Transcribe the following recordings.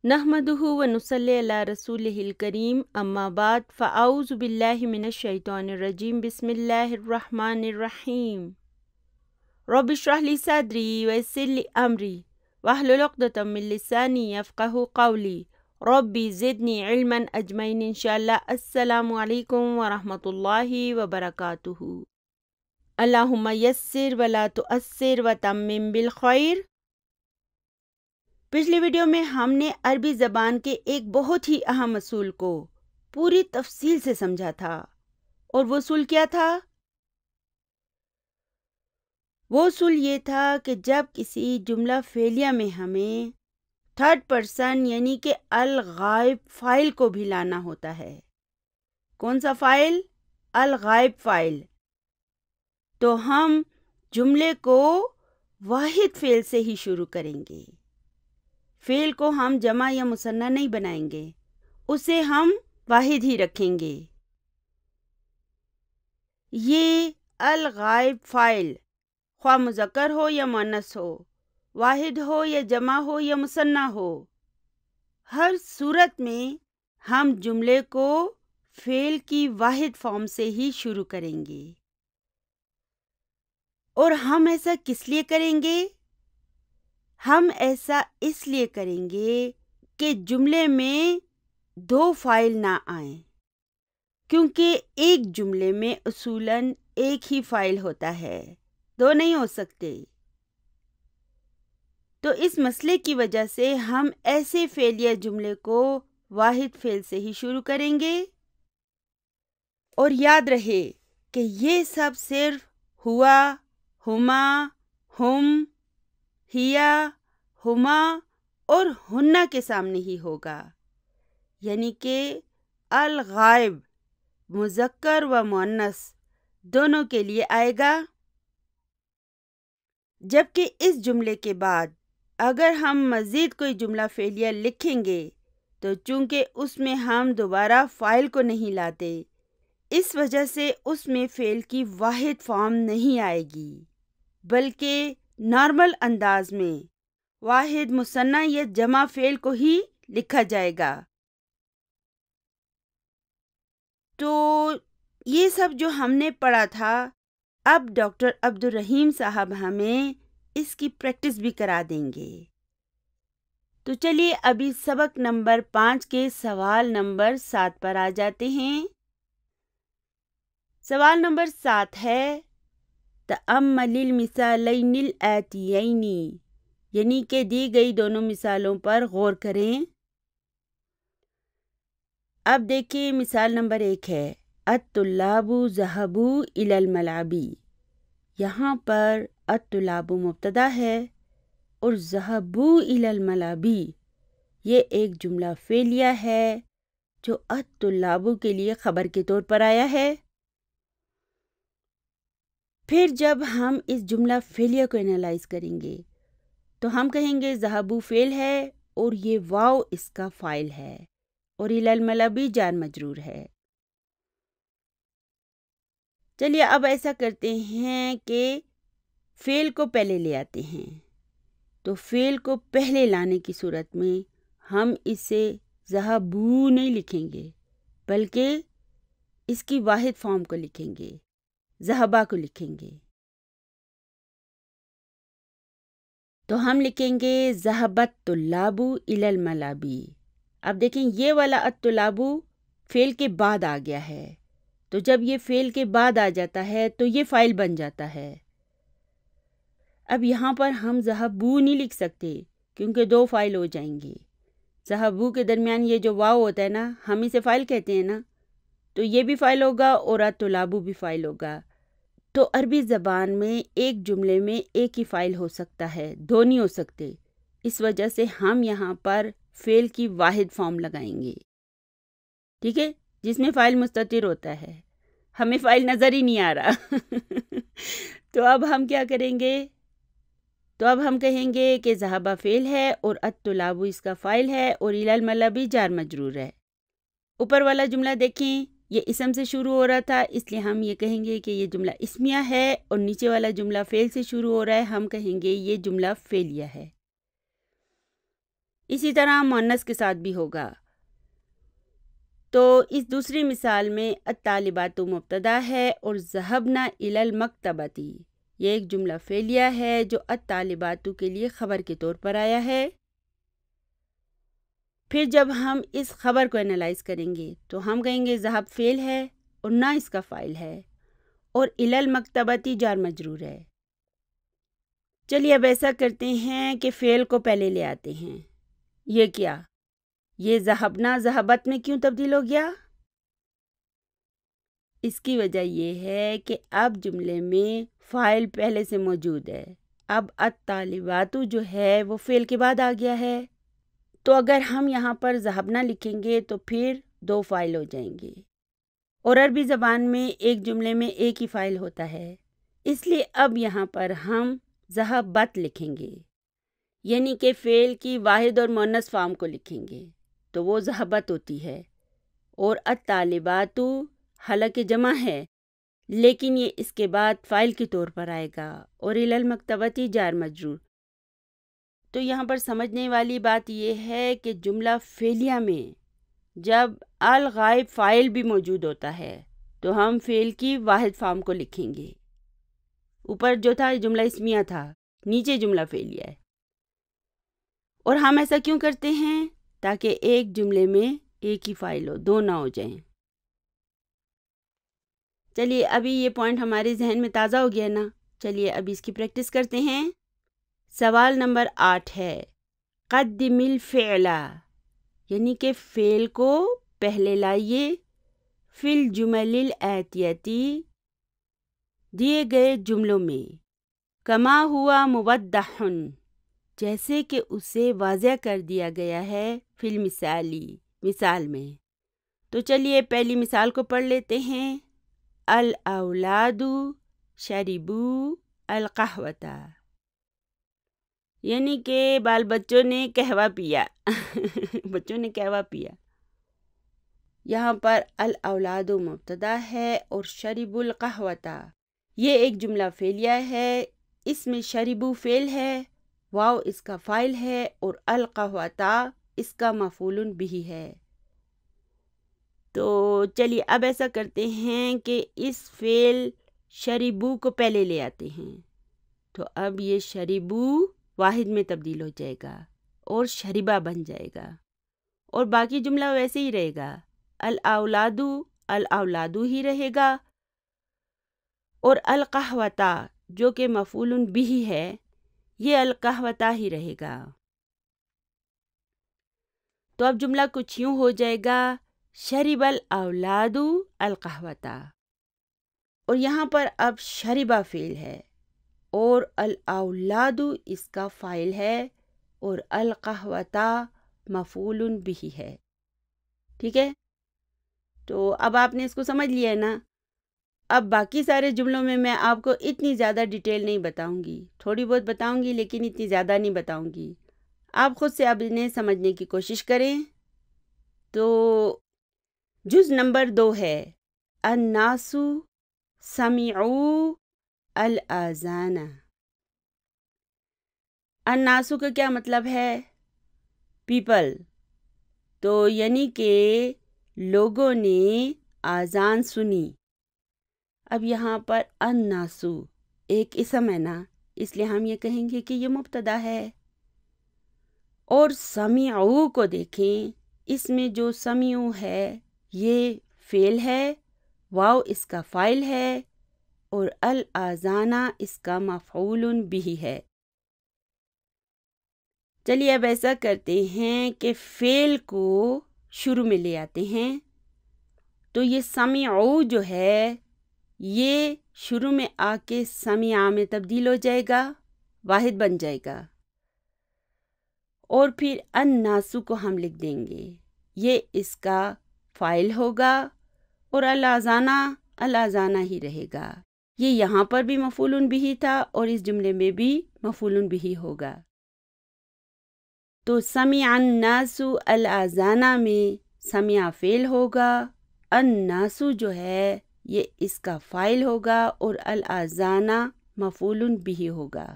نحمدہ و نصلی علی رسولہ الکریم اما بعد فاعوذ باللہ من الشیطان الرجیم بسم اللہ الرحمن الرحیم رب اشرح لی صدری ویسر لی امری واحلل عقدۃ من لسانی یفقہوا قولی ربی زدنی علما اجمعین انشاءاللہ۔ السلام علیکم ورحمۃ اللہ وبرکاتہ۔ اللہم یسر ولا تؤثر وتمم بالخیر۔ پچھلی ویڈیو میں ہم نے عربی زبان کے ایک بہت ہی اہم اصول کو پوری تفصیل سے سمجھا تھا، اور وہ اصول کیا تھا؟ وہ اصول یہ تھا کہ جب کسی جملہ فعلیہ میں ہمیں تھرڈ پرسن یعنی کہ الغائب فاعل کو بھی لانا ہوتا ہے۔ کون سا فاعل؟ الغائب فاعل۔ تو ہم جملے کو واحد فعل سے ہی شروع کریں گے۔ فعل کو ہم جمع یا مثنیٰ نہیں بنائیں گے، اسے ہم واحد ہی رکھیں گے۔ یہ الغائب فاعل خواہ مذکر ہو یا مؤنث ہو، واحد ہو یا جمع ہو یا مثنیٰ ہو، ہر صورت میں ہم جملے کو فعل کی واحد فارم سے ہی شروع کریں گے۔ اور ہم ایسا کس لیے کریں گے؟ ہم ایسا اس لیے کریں گے کہ جملے میں دو فاعل نہ آئیں، کیونکہ ایک جملے میں اصولاً ایک ہی فاعل ہوتا ہے، دو نہیں ہو سکتے۔ تو اس مسئلے کی وجہ سے ہم ایسے فعلیہ جملے کو واحد فعل سے ہی شروع کریں گے۔ اور یاد رہے کہ یہ سب صرف ہوا، ہما، ہم، ہیا، ہما اور ہنہ کے سامنے ہی ہوگا، یعنی کہ الغائب مذکر و مؤنث دونوں کے لیے آئے گا۔ جبکہ اس جملے کے بعد اگر ہم مزید کوئی جملہ فعلیہ لکھیں گے تو چونکہ اس میں ہم دوبارہ فاعل کو نہیں لاتے، اس وجہ سے اس میں فعل کی واحد فارم نہیں آئے گی، بلکہ نارمل انداز میں واحد مثنیٰ یا جمع فعل کو ہی لکھا جائے گا۔ تو یہ سب جو ہم نے پڑھا تھا، اب ڈاکٹر عبدالرحیم صاحب ہمیں اس کی پریکٹس بھی کرا دیں گے۔ تو چلیے ابھی سبق نمبر 5 کے سوال نمبر 7 پر آ جاتے ہیں۔ سوال نمبر 7 ہے تأمل المثالین الآتیین، یعنی کہ دی گئی دونوں مثالوں پر غور کریں۔ اب دیکھیں مثال نمبر 1 ہے الطلاب ذهبوا الی الملعب۔ یہاں پر الطلاب مبتدا ہے اور ذهبوا الی الملعب یہ ایک جملہ فعلیہ ہے جو الطلاب کے لیے خبر کے طور پر آیا ہے۔ پھر جب ہم اس جملہ فعلیہ کو انالائز کریں گے تو ہم کہیں گے ذهبوا فعل ہے اور یہ واو اس کا فاعل ہے اور الی الملعب جار مجرور ہے۔ چلیے اب ایسا کرتے ہیں کہ فعل کو پہلے لے آتے ہیں۔ تو فعل کو پہلے لانے کی صورت میں ہم اسے ذهبوا نہیں لکھیں گے، بلکہ اس کی واحد فارم کو لکھیں گے، ذهبا کو لکھیں گے۔ تو ہم لکھیں گے ذهب الطلاب الی الملعب۔ اب دیکھیں یہ والا الطلاب فعل کے بعد آ گیا ہے، تو جب یہ فعل کے بعد آ جاتا ہے تو یہ فاعل بن جاتا ہے۔ اب یہاں پر ہم ذهبوا نہیں لکھ سکتے کیونکہ دو فاعل ہو جائیں گے۔ ذهبوا کے درمیان یہ جو واو ہوتا ہے نا، ہم اسے فاعل کہتے ہیں نا، تو یہ بھی فاعل ہوگا اور الطلاب بھی فاعل ہوگا۔ تو عربی زبان میں ایک جملے میں ایک ہی فاعل ہو سکتا ہے، دو نہیں ہو سکتے، اس وجہ سے ہم یہاں پر فعل کی واحد فارم لگائیں گے، ٹھیک ہے، جس میں فاعل مستتر ہوتا ہے۔ ہمیں فاعل نظر ہی نہیں آ رہا تو اب ہم کیا کریں گے؟ تو اب ہم کہیں گے کہ ذهب فعل ہے اور الطلاب اس کا فاعل ہے اور الی الملعب جار مجرور ہے۔ اوپر والا جملہ دیکھیں، یہ اسم سے شروع ہو رہا تھا، اس لیے ہم یہ کہیں گے کہ یہ جملہ اسمیہ ہے، اور نیچے والا جملہ فعل سے شروع ہو رہا ہے، ہم کہیں گے یہ جملہ فعلیہ ہے۔ اسی طرح مؤنث کے ساتھ بھی ہوگا۔ تو اس دوسری مثال میں الطالبات مبتدا ہے اور ذهبنا الی المکتبۃ یہ ایک جملہ فعلیہ ہے جو الطالبات کے لیے خبر کے طور پر آیا ہے۔ پھر جب ہم اس خبر کو انالائز کریں گے تو ہم کہیں گے ذهب فعل ہے اور نہ اس کا فاعل ہے اور الی المکتبۃ جار مجرور ہے۔ چلیے اب ایسا کرتے ہیں کہ فعل کو پہلے لے آتے ہیں۔ یہ کیا؟ یہ ذهبنا ذهبت میں کیوں تبدیل ہو گیا؟ اس کی وجہ یہ ہے کہ اب جملے میں فاعل پہلے سے موجود ہے۔ اب الطالبات جو ہے وہ فعل کے بعد آ گیا ہے، تو اگر ہم یہاں پر ذهبنا لکھیں گے تو پھر دو فاعل ہو جائیں گے، اور عربی زبان میں ایک جملے میں ایک ہی فاعل ہوتا ہے، اس لیے اب یہاں پر ہم ذهبت لکھیں گے، یعنی کہ فعل کی واحد اور مؤنث فارم کو لکھیں گے تو وہ ذهبت ہوتی ہے، اور الطالبات حالانکہ جمع ہے لیکن یہ اس کے بعد فاعل کے طور پر آئے گا اور الی المکتبۃ جار مجرور۔ تو یہاں پر سمجھنے والی بات یہ ہے کہ جملہ فعلیہ میں جب الغائب فاعل بھی موجود ہوتا ہے تو ہم فعل کی واحد فارم کو لکھیں گے۔ اوپر جو تھا جملہ اسمیہ تھا، نیچے جملہ فعلیہ ہے، اور ہم ایسا کیوں کرتے ہیں؟ تاکہ ایک جملے میں ایک ہی فاعل ہو، دو نہ ہو جائیں۔ چلیے ابھی یہ پوائنٹ ہمارے ذہن میں تازہ ہو گیا نا، چلیے ابھی اس کی پریکٹس کرتے ہیں۔ سوال نمبر 8 ہے قدم الفعل، یعنی کہ فعل کو پہلے لائیے فی الجمل الآتیتی دیے گئے جملوں میں، کما ہوا موضح جیسے کہ اسے واضح کر دیا گیا ہے فی المثالی مثال میں۔ تو چلیے پہلی مثال کو پڑھ لیتے ہیں۔ الاولاد شربوا القہوۃ، یعنی کہ بال بچوں نے قہوہ پیا بچوں نے قہوہ پیا۔ یہاں پر الاولاد مبتدا ہے اور شربوا القہوۃ یہ ایک جملہ فعلیہ ہے، اس میں شربوا فعل ہے، واو اس کا فاعل ہے اور القہوۃ اس کا مفعول بہ ہے۔ تو چلیے اب ایسا کرتے ہیں کہ اس فعل شربو کو پہلے لے آتے ہیں، تو اب یہ شربو واحد میں تبدیل ہو جائے گا اور شربا بن جائے گا، اور باقی جملہ ویسے ہی رہے گا، الاولادو ہی رہے گا، اور القہوۃ جو کہ مفعول بہ ہے یہ القہوۃ ہی رہے گا۔ تو اب جملہ کچھ یوں ہو جائے گا شرب الاولاد القہوۃ، اور یہاں پر اب شربا فعل ہے اور الاولاد اس کا فاعل ہے اور القہوۃ مفعول بہ ہے۔ ٹھیک ہے، تو اب آپ نے اس کو سمجھ لیا ہے نا۔ اب باقی سارے جملوں میں آپ کو اتنی زیادہ ڈیٹیل نہیں بتاؤں گی، تھوڑی بہت بتاؤں گی لیکن اتنی زیادہ نہیں بتاؤں گی، آپ خود سے اب انہیں سمجھنے کی کوشش کریں۔ تو جز نمبر 2 ہے الناس سمعوا الاذان۔ الناس کا کیا مطلب ہے؟ پیپل، تو یعنی کہ لوگوں نے اذان سنی۔ اب یہاں پر الناس ایک اسم ہے نا، اس لیے ہم یہ کہیں گے کہ یہ مبتدا ہے، اور سمعوا کو دیکھیں، اس میں جو سمعوا ہے یہ فعل ہے، واو اس کا فاعل ہے اور الاذان اس کا مفعول بہ ہے۔ چلیے اب ایسا کرتے ہیں کہ فعل کو شروع میں لے آتے ہیں، تو یہ سمعوا جو ہے یہ شروع میں آ کے سمع میں تبدیل ہو جائے گا، واحد بن جائے گا، اور پھر الناس کو ہم لکھ دیں گے، یہ اس کا فاعل ہوگا اور الاذان ہی رہے گا، یہ یہاں پر بھی مفعول بہ تھا اور اس جملے میں بھی مفعول بہ ہوگا۔ تو سمع الناس الاذان میں سمع فعل ہوگا، الناس جو ہے یہ اس کا فاعل ہوگا اور الاذان مفعول بہ ہوگا۔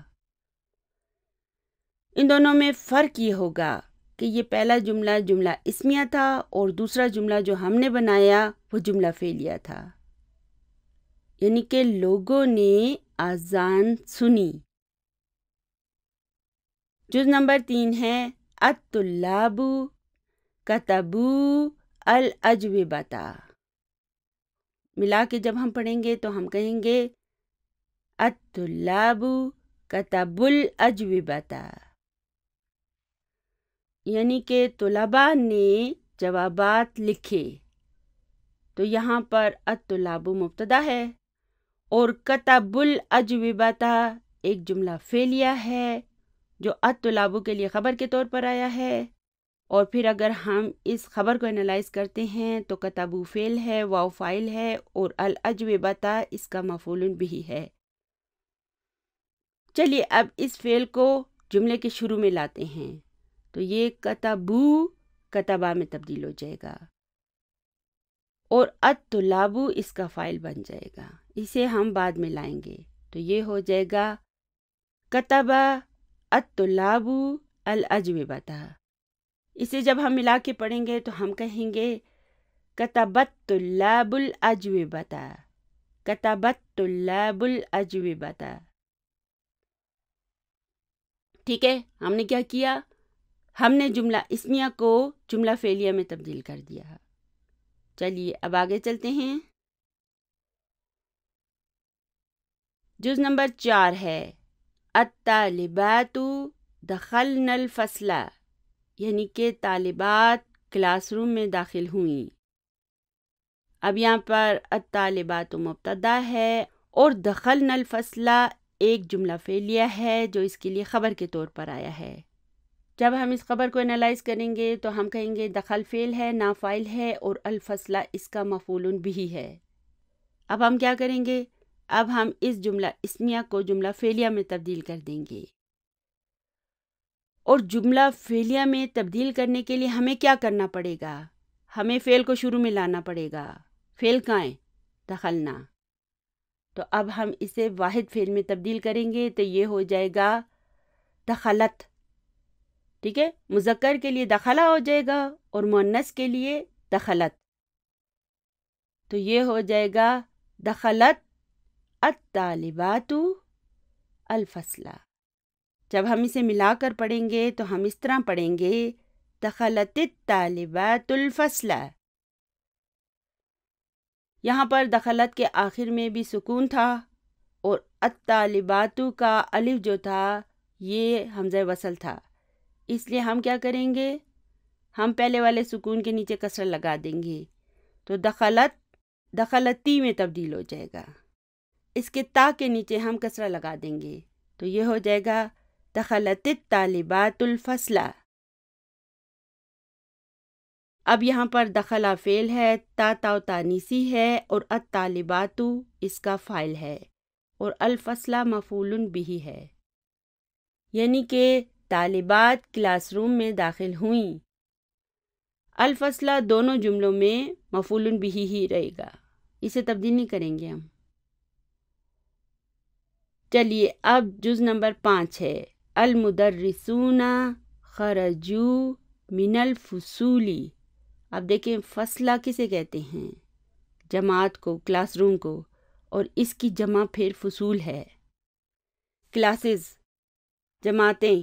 ان دونوں میں فرق یہ ہوگا کہ یہ پہلا جملہ جملہ اسمیہ تھا اور دوسرا جملہ جو ہم نے بنایا وہ جملہ فعلیہ تھا، یعنی کہ لوگوں نے اذان سنی۔ جز نمبر 3 ہے الطلاب کتبوا الاجوبۃ۔ ملا کے جب ہم پڑھیں گے تو ہم کہیں گے الطلاب کتبوا الاجوبۃ، یعنی کہ طلباء نے جوابات لکھے۔ تو یہاں پر الطلاب مبتدا ہے اور کتبوا الاجوبۃ ایک جملہ فعلیہ ہے جو الطلاب کے لیے خبر کے طور پر آیا ہے، اور پھر اگر ہم اس خبر کو انالائز کرتے ہیں تو کتبوا فعل ہے، واو فاعل ہے اور الاجوبۃ اس کا مفعول بھی ہے۔ چلیے اب اس فعل کو جملے کے شروع میں لاتے ہیں، تو یہ کتبوا کتبا میں تبدیل ہو جائے گا اور الطلاب اس کا فاعل بن جائے گا، اسے ہم بعد میں لائیں گے۔ تو یہ ہو جائے گا کتبا الطلاب الاجوبۃ۔ اسے جب ہم ملا کے پڑھیں گے تو ہم کہیں گے کتبت الطلاب الاجوبۃ، کتبت الطلاب الاجوبۃ۔ ٹھیک ہے، ہم نے کیا کیا؟ ہم نے جملہ اسمیہ کو جملہ فعلیہ میں تبدیل کر دیا۔ چلیے اب آگے چلتے ہیں۔ جز نمبر 4 ہے الطالبات دخلن الفصل، یعنی کہ طالبات کلاس روم میں داخل ہوئیں۔ اب یہاں پر الطالبات مبتدا ہے اور دخلن الفصل ایک جملہ فعلیہ ہے جو اس کے لیے خبر کے طور پر آیا ہے۔ جب ہم اس خبر کو انالائز کریں گے تو ہم کہیں گے دخل فعل ہے، نا فاعل ہے اور الفصل اس کا مفعول بھی ہے۔ اب ہم کیا کریں گے؟ اب ہم اس جملہ اسمیہ کو جملہ فعلیہ میں تبدیل کر دیں گے، اور جملہ فعلیہ میں تبدیل کرنے کے لیے ہمیں کیا کرنا پڑے گا؟ ہمیں فعل کو شروع میں لانا پڑے گا۔ فعل کہاں ہے؟ دخلنا۔ تو اب ہم اسے واحد فعل میں تبدیل کریں گے تو یہ ہو جائے گا دخلت۔ ٹھیک ہے، مذکر کے لیے دخلہ ہو جائے گا اور مؤنث کے لیے دخلت۔ تو یہ ہو جائے گا دخلت الطالبات الفصل۔ جب ہم اسے ملا کر پڑھیں گے تو ہم اس طرح پڑھیں گے دخلت الطالبات الفصل۔ یہاں پر دخلت کے آخر میں بھی سکون تھا اور الطالبات کا الف جو تھا یہ حمزہ وصل تھا، اس لیے ہم کیا کریں گے؟ ہم پہلے والے سکون کے نیچے کسرہ لگا دیں گے، تو دخلت دخلتی میں تبدیل ہو جائے گا۔ اس کے تا کے نیچے ہم کسرہ لگا دیں گے تو یہ ہو جائے گا دخلت الطالبات الفصل۔ اب یہاں پر دخلہ فعل ہے، تا تا تانیسی ہے اور الطالبات اس کا فاعل ہے اور الفصل مفعول بھی ہے، یعنی کہ طالبات کلاس روم میں داخل ہوئیں۔ الفصل دونوں جملوں میں مفعول بھی ہی رہے گا، اسے تبدیل نہیں کریں گے ہم۔ چلیے اب جز نمبر 5 ہے المدرسون خرجوا من الفصول۔ اب دیکھیں فصلہ کسے کہتے ہیں؟ جماعت کو، کلاس روم کو، اور اس کی جمع پھر فصول ہے، کلاسز، جماعتیں۔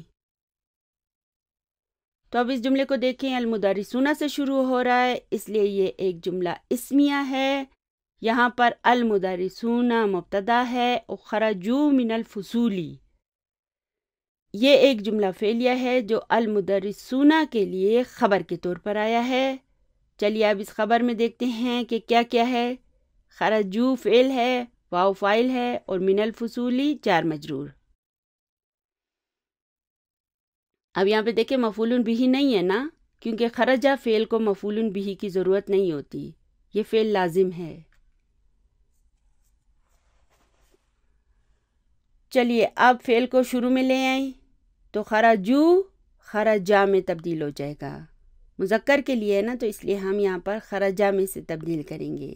تو اب اس جملے کو دیکھیں، المدرسون سے شروع ہو رہا ہے اس لیے یہ ایک جملہ اسمیہ ہے۔ یہاں پر المدرسون مبتدا ہے اور خرجوا من الفصول یہ ایک جملہ فعلیہ ہے جو المدرسون کے لیے خبر کے طور پر آیا ہے۔ چلیے اب اس خبر میں دیکھتے ہیں کہ کیا کیا ہے۔ خرجوا فعل ہے، واو فاعل ہے اور من الفصول جار مجرور۔ اب یہاں پہ دیکھیں مفعول بھی نہیں ہے نا، کیونکہ خرجہ فعل کو مفعول بھی کی ضرورت نہیں ہوتی، یہ فعل لازم ہے۔ چلیے اب فعل کو شروع میں لے آئیں تو خرجوا خرجا میں تبدیل ہو جائے گا، مذکر کے لیے ہے نا، تو اس لیے ہم یہاں پر خرجا میں سے تبدیل کریں گے۔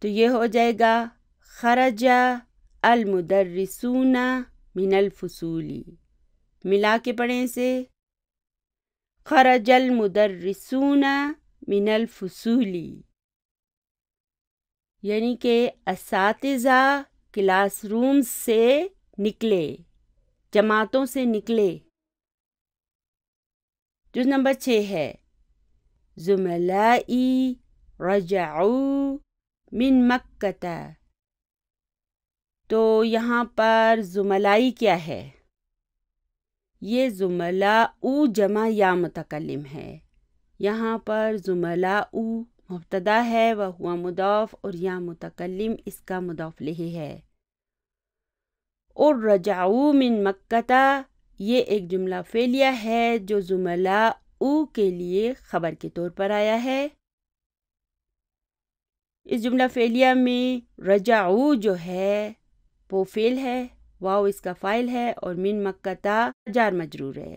تو یہ ہو جائے گا خرج المدرسون من الفصول۔ ملا کے پڑھیں اسے خرج المدرسون من الفصول، یعنی کہ اساتذہ کلاس روم سے نکلے، جماعتوں سے نکلے۔ جز نمبر 6 ہے زملائی رجعوا من مکہ، تو یہاں پر زملائی کیا ہے؟ یہ زملاء جمع یا متکلم ہے۔ یہاں پر زملاء مبتدا ہے وہو مضاف، اور یا متکلم اس کا مضاف الیہ ہے۔ اور رجعوا من مکہ یہ ایک جملہ فعلیہ ہے جو زملاء کے لیے خبر کے طور پر آیا ہے۔ اس جملہ فعلیہ میں رجعوا جو ہے وہ فعل ہے، واو اس کا فاعل ہے، اور من مکہ جار مجرور ہے۔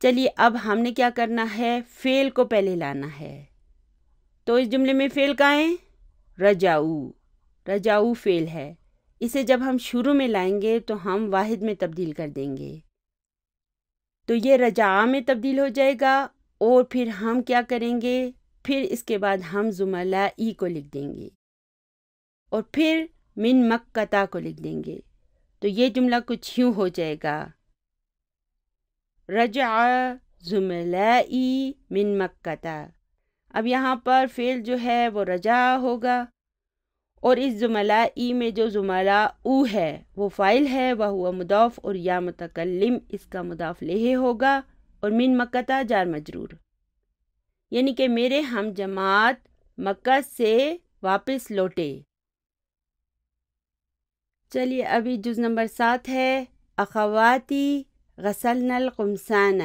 چلیے اب ہم نے کیا کرنا ہے، فعل کو پہلے لانا ہے۔ تو اس جملے میں فعل کہاں ہے؟ رجعوا، رجعوا فعل ہے۔ اسے جب ہم شروع میں لائیں گے تو ہم واحد میں تبدیل کر دیں گے، تو یہ رجعا میں تبدیل ہو جائے گا، اور پھر ہم کیا کریں گے، پھر اس کے بعد ہم زملائی کو لکھ دیں گے، اور پھر من مکہ کو لکھ دیں گے۔ تو یہ جملہ کچھ یوں ہو جائے گا، رجع زملائی من مکہ۔ اب یہاں پر فعل جو ہے وہ رجع ہوگا، اور اس زملائی میں جو زملاء ہے وہ فاعل ہے وہو مضاف، اور یا متکلم اس کا مضاف الیہ ہوگا، اور من مکہ جار مجرور، یعنی کہ میرے ہم جماعت مکہ سے واپس لوٹے۔ چلیے ابھی جز نمبر 7 ہے اخواتی غسلنا القمصان۔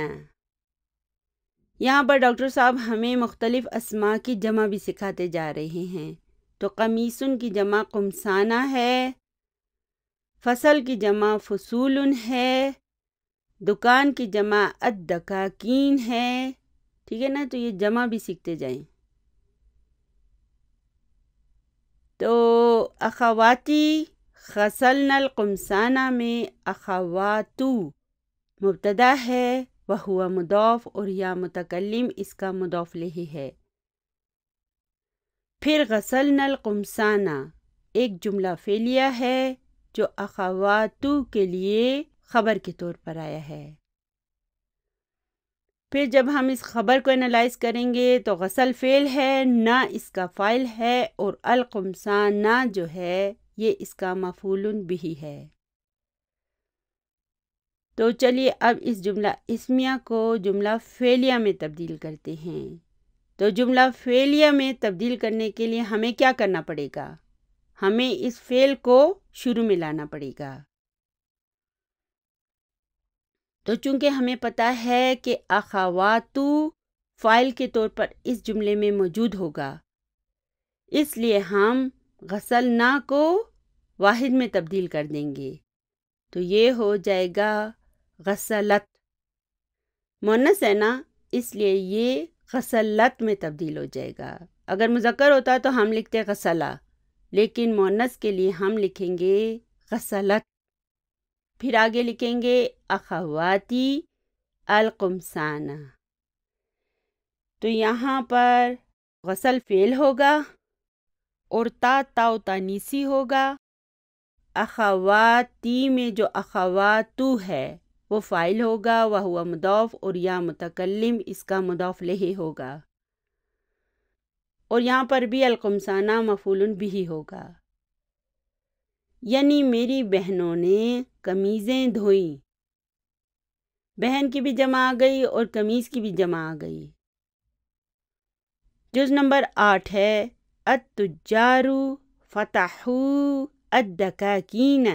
یہاں پر ڈاکٹر صاحب ہمیں مختلف اسماء کی جمع بھی سکھاتے جا رہے ہیں۔ تو قمیصن کی جمع قمصانہ ہے، فصل کی جمع فصول ہے، دکان کی جمع الدکاکین ہے، ٹھیک ہے نا؟ تو یہ جمع بھی سیکھتے جائیں۔ تو اخواتی غسلنا القمصانہ میں اخواتو مبتدا ہے وہو مضاف، اور یا متکلم اس کا مضاف الیہ ہے۔ پھر غسلنا القمصانہ ایک جملہ فعلیہ ہے جو اخواتو کے لیے خبر کے طور پر آیا ہے۔ پھر جب ہم اس خبر کو انالائز کریں گے تو غسل فعل ہے، نہ اس کا فاعل ہے، اور القمصانہ جو ہے یہ اس کا مفعول بہ ہے۔ تو چلیے اب اس جملہ اسمیہ کو جملہ فعلیہ میں تبدیل کرتے ہیں۔ تو جملہ فعلیہ میں تبدیل کرنے کے لیے ہمیں کیا کرنا پڑے گا؟ ہمیں اس فعل کو شروع میں لانا پڑے گا۔ تو چونکہ ہمیں پتہ ہے کہ اخواتو فاعل کے طور پر اس جملے میں موجود ہوگا، اس لیے ہم غسلنا کو واحد میں تبدیل کر دیں گے، تو یہ ہو جائے گا غسلت۔ مؤنث ہے نا، اس لیے یہ غسلت میں تبدیل ہو جائے گا۔ اگر مذکر ہوتا تو ہم لکھتے غسلہ، لیکن مؤنث کے لیے ہم لکھیں گے غسلت۔ پھر آگے لکھیں گے اخواتی القمصانہ۔ تو یہاں پر غسل فعل ہوگا اور تا تانیسی ہوگا۔ اخواتی میں جو اخواتو ہے وہ فاعل ہوگا وہو مضاف، اور یا متکلم اس کا مضاف الیہ ہوگا، اور یہاں پر بھی القمصانہ مفعول بہ ہوگا، یعنی میری بہنوں نے قمیضیں دھوئیں۔ بہن کی بھی جمع آ گئی اور قمیض کی بھی جمع آ گئی۔ جز نمبر 8 ہے التجار فتحوا الدکاکین۔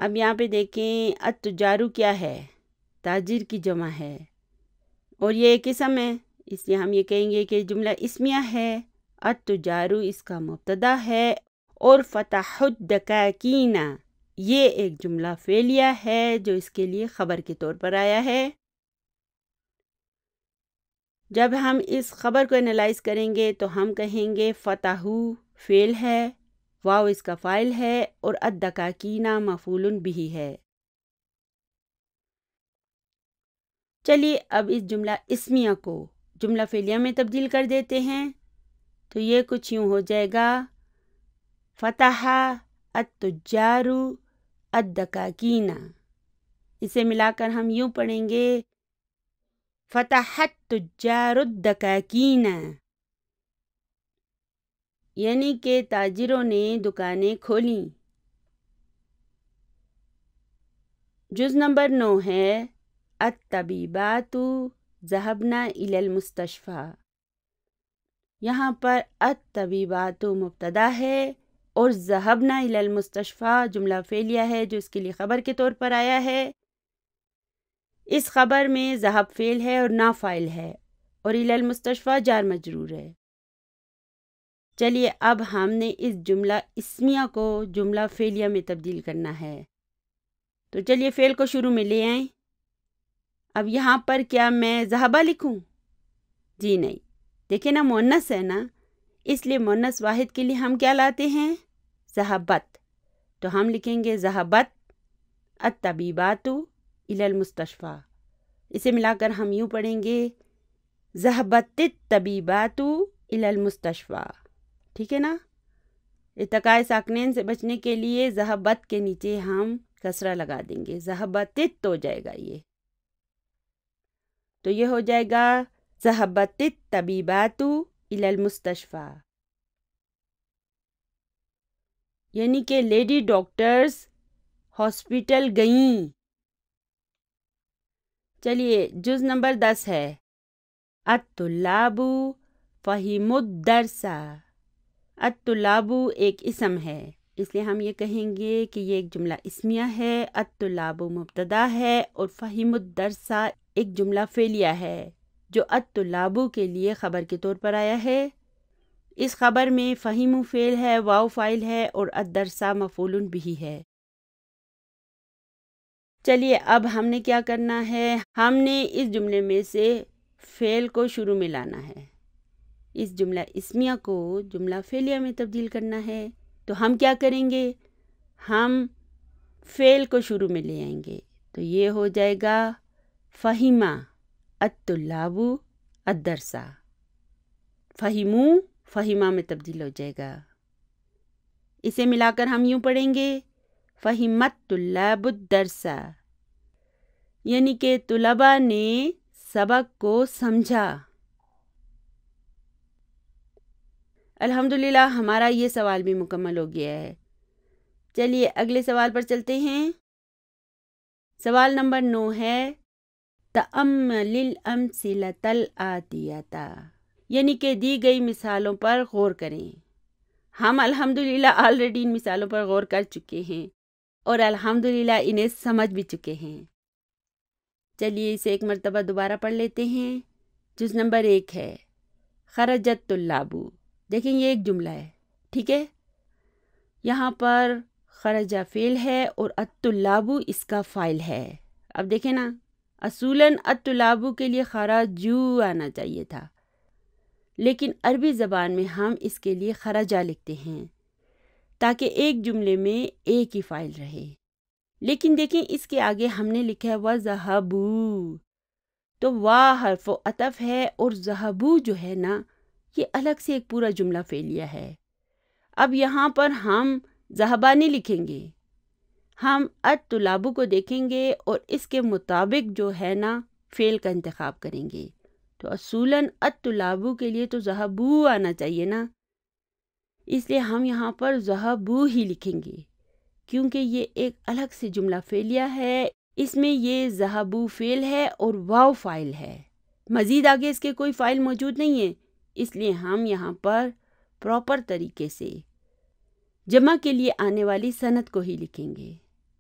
اب یہاں پہ دیکھیں التجار کیا ہے؟ تاجر کی جمع ہے، اور یہ ایک اسم ہے، اس لیے ہم یہ کہیں گے کہ جملہ اسمیہ ہے۔ التجار اس کا مبتدا ہے، اور فتحوا الدکاکین یہ ایک جملہ فعلیہ ہے جو اس کے لیے خبر کے طور پر آیا ہے۔ جب ہم اس خبر کو انالائز کریں گے تو ہم کہیں گے فتحوا فعل ہے، واو اس کا فاعل ہے، اور الدکاکین مفعول بہ ہے۔ چلیے اب اس جملہ اسمیہ کو جملہ فعلیہ میں تبدیل کر دیتے ہیں. تو یہ کچھ یوں ہو جائے گا، فتح التجار الدکاکین. اسے ملا کر ہم یوں پڑھیں گے، فتحت التجار الدکاکین، یعنی کہ تاجروں نے دکانیں کھولیں. جز نمبر 9 ہے الطبیبات ذهبنا الی المستشفى. یہاں پر الطبیبات مبتدا ہے اور ذهبنا الی المستشفى جملہ فعلیہ ہے جو اس کے لیے خبر کے طور پر آیا ہے. اس خبر میں ذهب فعل ہے اور نا فاعل ہے اور الی المستشفى جار مجرور ہے. چلیے اب ہم نے اس جملہ اسمیہ کو جملہ فعلیہ میں تبدیل کرنا ہے. تو چلیے فعل کو شروع میں لے آئیں. اب یہاں پر کیا میں ذہبہ لکھوں؟ جی نہیں، دیکھیں نا مؤنث ہے نا، اس لیے مؤنث واحد کے لیے ہم کیا لاتے ہیں؟ ذہبت. تو ہم لکھیں گے ذہبت الطبیبات الی المستشفى. اسے ملا کر ہم یوں پڑھیں گے، ذہبت الطبیبات الی المستشفى. ٹھیک ہے نا؟ ارتقاء ساکنین سے بچنے کے لیے ذہبت کے نیچے ہم کسرہ لگا دیں گے، ذہبت ہو جائے گا یہ. تو یہ ہو جائے گا ذہبت الطبیبات الی المستشفى، یعنی کہ لیڈی ڈاکٹرز ہاسپٹل گئیں. چلیے جز نمبر 10 ہے الطلاب فہموا الدرس. الطلاب ایک اسم ہے، اس لیے ہم یہ کہیں گے کہ یہ ایک جملہ اسمیہ ہے. الطلاب مبتدا ہے اور فہموا الدرس ایک جملہ فعلیہ ہے جو الطلاب کے لیے خبر کے طور پر آیا ہے. اس خبر میں فہموا فعل ہے، واو فاعل ہے اور الدرس مفعول بہ ہے. چلیے اب ہم نے کیا کرنا ہے، ہم نے اس جملے میں سے فعل کو شروع میں لانا ہے، اس جملہ اسمیہ کو جملہ فعلیہ میں تبدیل کرنا ہے. تو ہم کیا کریں گے، ہم فعل کو شروع میں لے آئیں گے. تو یہ ہو جائے گا فہم الطلاب الدرس. فہموا فہمہ میں تبدیل ہو جائے گا. اسے ملا کر ہم یوں پڑھیں گے، فہمت الطلاب الدرس، یعنی کہ طلباء نے سبق کو سمجھا. الحمدللہ ہمارا یہ سوال بھی مکمل ہو گیا ہے. چلیے اگلے سوال پر چلتے ہیں. سوال نمبر 9 ہے تأمل الامثلۃ الآتیۃ، یعنی کہ دی گئی مثالوں پر غور کریں. ہم الحمدللہ آلریڈی ان مثالوں پر غور کر چکے ہیں اور الحمدللہ انہیں سمجھ بھی چکے ہیں. چلیے اسے ایک مرتبہ دوبارہ پڑھ لیتے ہیں. جز نمبر 1 ہے خرجت الطلاب. دیکھیں یہ ایک جملہ ہے، ٹھیک ہے. یہاں پر خرجہ فعل ہے اور الطلاب اس کا فاعل ہے. اب دیکھیں نا، اصولاً الطلاب کے لیے خرجو آنا چاہیے تھا، لیکن عربی زبان میں ہم اس کے لیے خرجہ لکھتے ہیں تاکہ ایک جملے میں ایک ہی فاعل رہے. لیکن دیکھیں اس کے آگے ہم نے لکھا ہے وَذَهَبُوا، تو وا حرف و عطف ہے اور ذہبو جو ہے نا یہ الگ سے ایک پورا جملہ فعلیہ ہے. اب یہاں پر ہم ذہبا نہیں لکھیں گے، ہم الطلاب کو دیکھیں گے اور اس کے مطابق جو ہے نا فعل کا انتخاب کریں گے. تو اصولاً الطلاب کے لیے تو ذہبو آنا چاہیے نا، اس لیے ہم یہاں پر ذہبو ہی لکھیں گے کیونکہ یہ ایک الگ سے جملہ فعلیہ ہے. اس میں یہ ذہبو فعل ہے اور واو فاعل ہے، مزید آگے اس کے کوئی فاعل موجود نہیں ہے، اس لیے ہم یہاں پر پراپر طریقے سے جمع کے لیے آنے والی صنعت کو ہی لکھیں گے.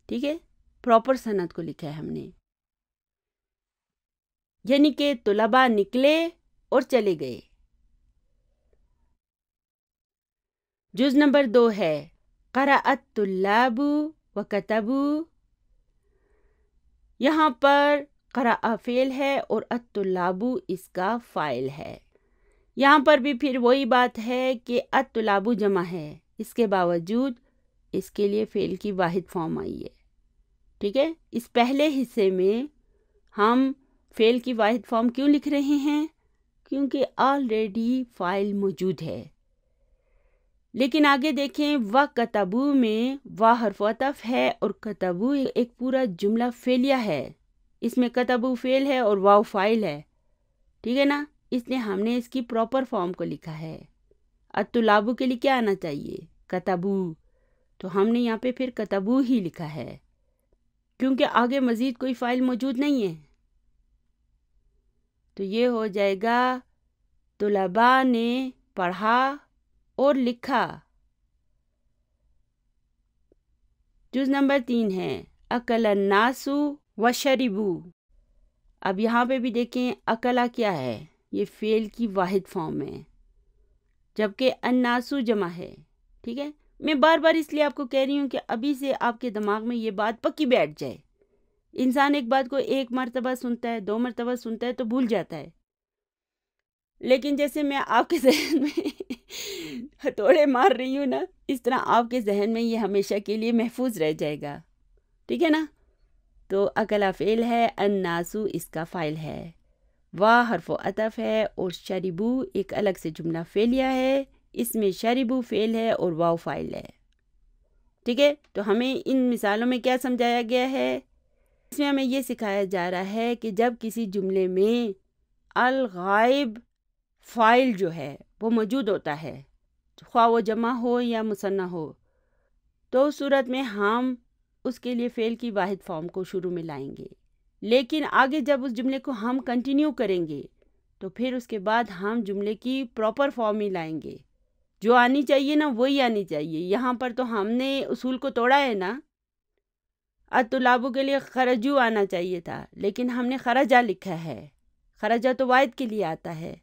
ٹھیک ہے، پراپر صنعت کو لکھا ہے ہم نے، یعنی کہ طلباء نکلے اور چلے گئے. جز نمبر 2 ہے قرأ الطلاب وکتبوا. یہاں پر قرأ فعل ہے اور الطلاب اس کا فاعل ہے. یہاں پر بھی پھر وہی بات ہے کہ الطلاب جمع ہے، اس کے باوجود اس کے لیے فعل کی واحد فارم آئی ہے. ٹھیک ہے، اس پہلے حصے میں ہم فعل کی واحد فارم کیوں لکھ رہے ہیں؟ کیونکہ آلریڈی فائل موجود ہے۔ لیکن آگے دیکھیں، وَكَتَبُوا میں وا حرف عطف ہے اور کتبو ایک پورا جملہ فعلیہ ہے۔ اس میں کتبو فعل ہے اور واو فائل ہے، ٹھیک ہے نا؟ اس لیے ہم نے اس کی پراپر فارم کو لکھا ہے۔ الطلاب کے لیے کیا آنا چاہیے؟ کتبو، تو ہم نے یہاں پہ پھر کتبو ہی لکھا ہے کیونکہ آگے مزید کوئی فائل موجود نہیں ہے۔ تو یہ ہو جائے گا طلباء نے پڑھا اور لکھا۔ جز نمبر 3 ہے اکل الناس وشربوا۔ اب یہاں پہ بھی دیکھیں اکلا کیا ہے، یہ فعل کی واحد فارم ہے جبکہ الناسو جمع ہے، ٹھیک ہے؟ میں بار بار اس لیے آپ کو کہہ رہی ہوں کہ ابھی سے آپ کے دماغ میں یہ بات پکی بیٹھ جائے۔ انسان ایک بات کو ایک مرتبہ سنتا ہے، 2 مرتبہ سنتا ہے تو بھول جاتا ہے، لیکن جیسے میں آپ کے ذہن میں ہتھوڑے مار رہی ہوں نا، اس طرح آپ کے ذہن میں یہ ہمیشہ کے لیے محفوظ رہ جائے گا، ٹھیک ہے نا؟ تو اکلا فعل ہے، الناسو اس کا فاعل ہے، وا حرف عطف ہے اور شربو ایک الگ سے جملہ فعلیہ ہے، اس میں شربو فعل ہے اور واو فاعل ہے، ٹھیک ہے؟ تو ہمیں ان مثالوں میں کیا سمجھایا گیا ہے؟ اس میں ہمیں یہ سکھایا جا رہا ہے کہ جب کسی جملے میں الغائب فاعل جو ہے وہ موجود ہوتا ہے، خواہ وہ جمع ہو یا مثنیٰ ہو، تو اس صورت میں ہم اس کے لیے فعل کی واحد فارم کو شروع میں لائیں گے، لیکن آگے جب اس جملے کو ہم کنٹینیو کریں گے تو پھر اس کے بعد ہم جملے کی پراپر فارم ہی لائیں گے، جو آنی چاہیے نا وہی آنی چاہیے۔ یہاں پر تو ہم نے اصول کو توڑا ہے نا، الطلاب کے لیے خرجو آنا چاہیے تھا لیکن ہم نے خرجا لکھا ہے، خرجا تو واحد کے لیے آتا ہے،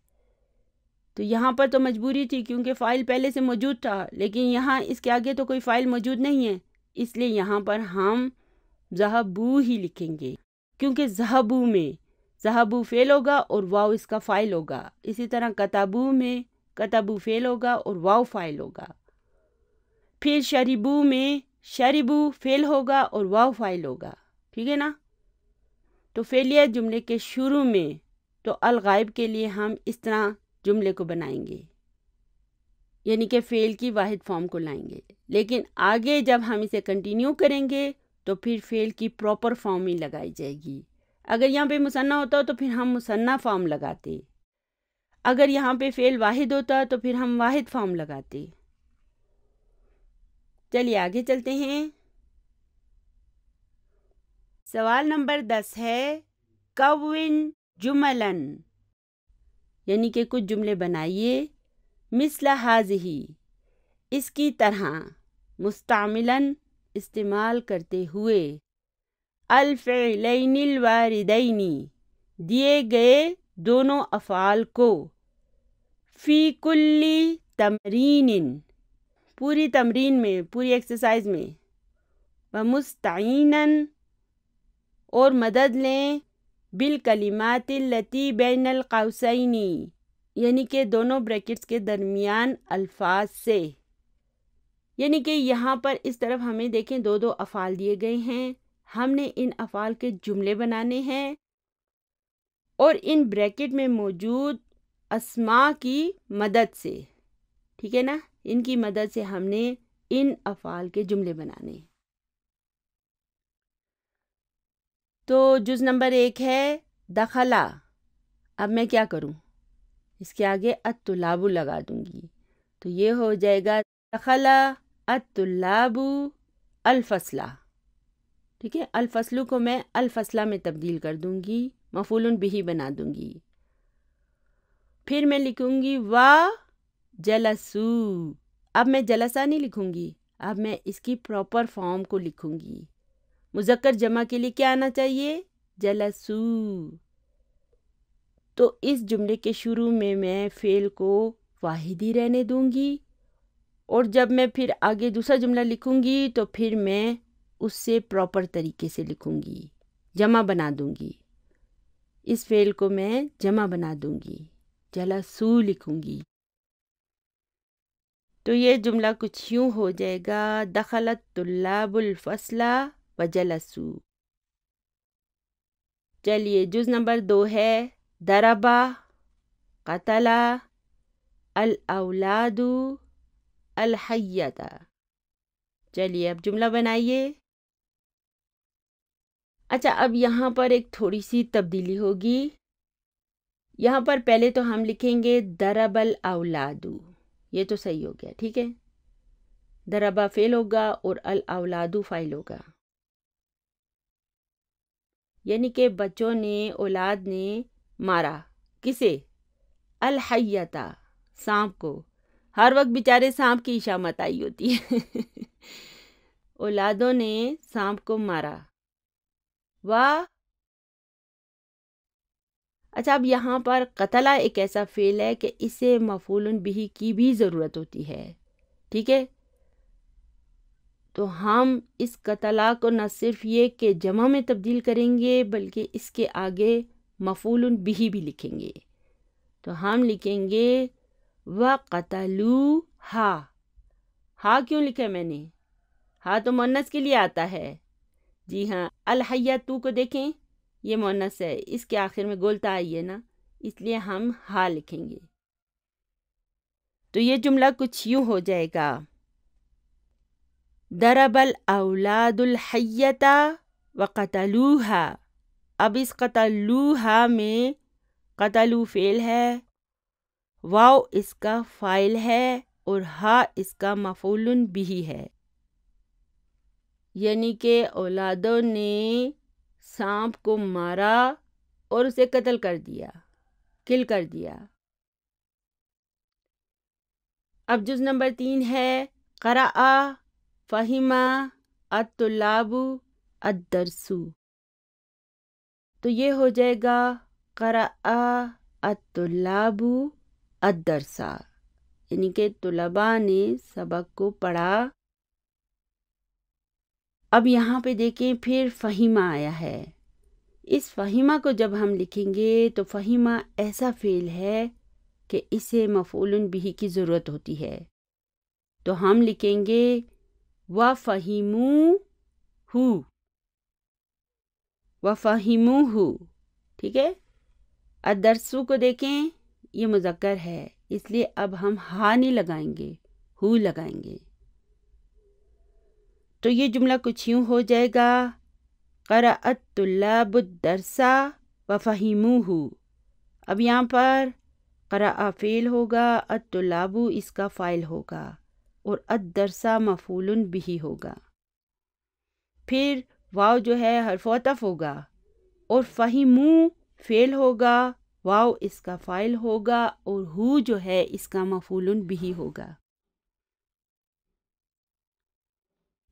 تو یہاں پر تو مجبوری تھی کیونکہ فائل پہلے سے موجود تھا، لیکن یہاں اس کے آگے تو کوئی فائل موجود نہیں ہے، اس لیے یہاں پر ہم ذہبو ہی لکھیں گے، کیونکہ ذہبو میں ذہبو فعل ہوگا اور واو اس کا فائل ہوگا، اسی طرح کتبو میں کتبو فعل ہوگا اور واو فائل ہوگا، پھر شربو میں شربو فعل ہوگا اور واو فائل ہوگا، ٹھیک ہے نا؟ تو فعلیہ جملے کے شروع میں تو الغائب کے لیے ہم اس طرح جملے کو بنائیں گے، یعنی کہ فعل کی واحد فارم کو لائیں گے، لیکن آگے جب ہم اسے کنٹینیو کریں گے تو پھر فعل کی پراپر فارم ہی لگائی جائے گی۔ اگر یہاں پہ مثنیٰ ہوتا تو پھر ہم مثنیٰ فارم لگاتے، اگر یہاں پہ فعل واحد ہوتا تو پھر ہم واحد فارم لگاتے۔ چلیے آگے چلتے ہیں۔ سوال نمبر 10 ہے کون جملاً، یعنی کہ کچھ جملے بنائیے، مثل ہذہ اس کی طرح، مستعملاً استعمال کرتے ہوئے، الفعلین الواردین دیے گئے دونوں افعال کو، فی کلی تمرین پوری تمرین میں، پوری ایکسرسائز میں، ومستعیناً اور مدد لیں، بالکلمات التی بین القوسین یعنی کہ دونوں بریکٹس کے درمیان الفاظ سے، یعنی کہ یہاں پر اس طرف ہمیں دیکھیں 2 افعال دیے گئے ہیں، ہم نے ان افعال کے جملے بنانے ہیں اور ان بریکٹ میں موجود اسماء کی مدد سے، ٹھیک ہے نا؟ ان کی مدد سے ہم نے ان افعال کے جملے بنانے ہیں۔ تو جز نمبر 1 ہے دخلا۔ اب میں کیا کروں؟ اس کے آگے الطلاب لگا دوں گی، تو یہ ہو جائے گا دخلا الطلاب الفصلہ، ٹھیک ہے؟ الفصل کو میں الفصلہ میں تبدیل کر دوں گی، مفعول بہ بنا دوں گی، پھر میں لکھوں گی وا جلسو۔ اب میں جلسہ نہیں لکھوں گی، اب میں اس کی پراپر فارم کو لکھوں گی۔ مذکر جمع کے لیے کیا آنا چاہیے؟ جلسو۔ تو اس جملے کے شروع میں فعل کو واحد ہی رہنے دوں گی، اور جب میں پھر آگے دوسرا جملہ لکھوں گی تو پھر میں اس سے پراپر طریقے سے لکھوں گی، جمع بنا دوں گی، اس فعل کو میں جمع بنا دوں گی، جلسو لکھوں گی۔ تو یہ جملہ کچھ یوں ہو جائے گا، دخلت طلاب الفصل وجلسوا۔ چلیے جز نمبر 2 ہے دربا، قتلا، الاولاد، الحیۃ۔ چلیے اب جملہ بنائیے۔ اچھا اب یہاں پر ایک تھوڑی سی تبدیلی ہوگی۔ یہاں پر پہلے تو ہم لکھیں گے درب الاولاد، یہ تو صحیح ہو گیا، ٹھیک ہے۔ دربا فعل ہوگا اور الاولاد فاعل ہوگا، یعنی کہ بچوں نے، اولاد نے مارا کسے؟ الحیۃ، سانپ کو۔ ہر وقت بیچارے سانپ کی شامت آئی ہوتی ہے۔ اولادوں نے سانپ کو مارا۔ اچھا اب یہاں پر قتلہ ایک ایسا فعل ہے کہ اسے مفعول بہ کی بھی ضرورت ہوتی ہے، ٹھیک ہے۔ تو ہم اس قتلہ کو نہ صرف یہ کہ جمع میں تبدیل کریں گے بلکہ اس کے آگے مفعول بہ بھی لکھیں گے۔ تو ہم لکھیں گے وَقَتَلُوهَا۔ ہا کیوں لکھا میں نے؟ ہا تو مؤنث کے لیے آتا ہے۔ جی ہاں، الحیۃ کو دیکھیں، یہ مؤنث ہے، اس کے آخر میں گولتا آئی ہے نا، اس لیے ہم ہا لکھیں گے۔ تو یہ جملہ کچھ یوں ہو جائے گا، ضرب الاولاد الحیۃ وقتلوها۔ اب اس قتلوها میں قتلو فعل ہے، واو اس کا فاعل ہے اور ہا اس کا مفعول بہ ہے، یعنی کہ اولادوں نے سانپ کو مارا اور اسے قتل کر دیا، کل کر دیا۔ اب جز نمبر 3 ہے قرأ، فہم، الطلاب، الدرس۔ تو یہ ہو جائے گا قرأ الطلاب الدرس، یعنی کہ طلباء نے سبق کو پڑھا۔ اب یہاں پہ دیکھیں پھر فہیمہ آیا ہے۔ اس فہیمہ کو جب ہم لکھیں گے تو فہیمہ ایسا فعل ہے کہ اسے مفعول بہ کی ضرورت ہوتی ہے، تو ہم لکھیں گے وَفَہِمُوهُ، وَفَہِمُوهُ، ٹھیک ہے۔ الدرسو کو دیکھیں، یہ مذکر ہے، اس لیے اب ہم ہا نہیں لگائیں گے، ہو لگائیں گے۔ تو یہ جملہ کچھ یوں ہو جائے گا، قرأ الطلاب الدرس وفہموہ۔ اب یہاں پر قرأ فعل ہوگا، الطلاب اس کا فاعل ہوگا اور الدرس مفعول بہ ہوگا، پھر واو جو ہے حرف عطف ہوگا اور فہمو فعل ہوگا، واو اس کا فاعل ہوگا اور ہو جو ہے اس کا مفعول بہ ہوگا۔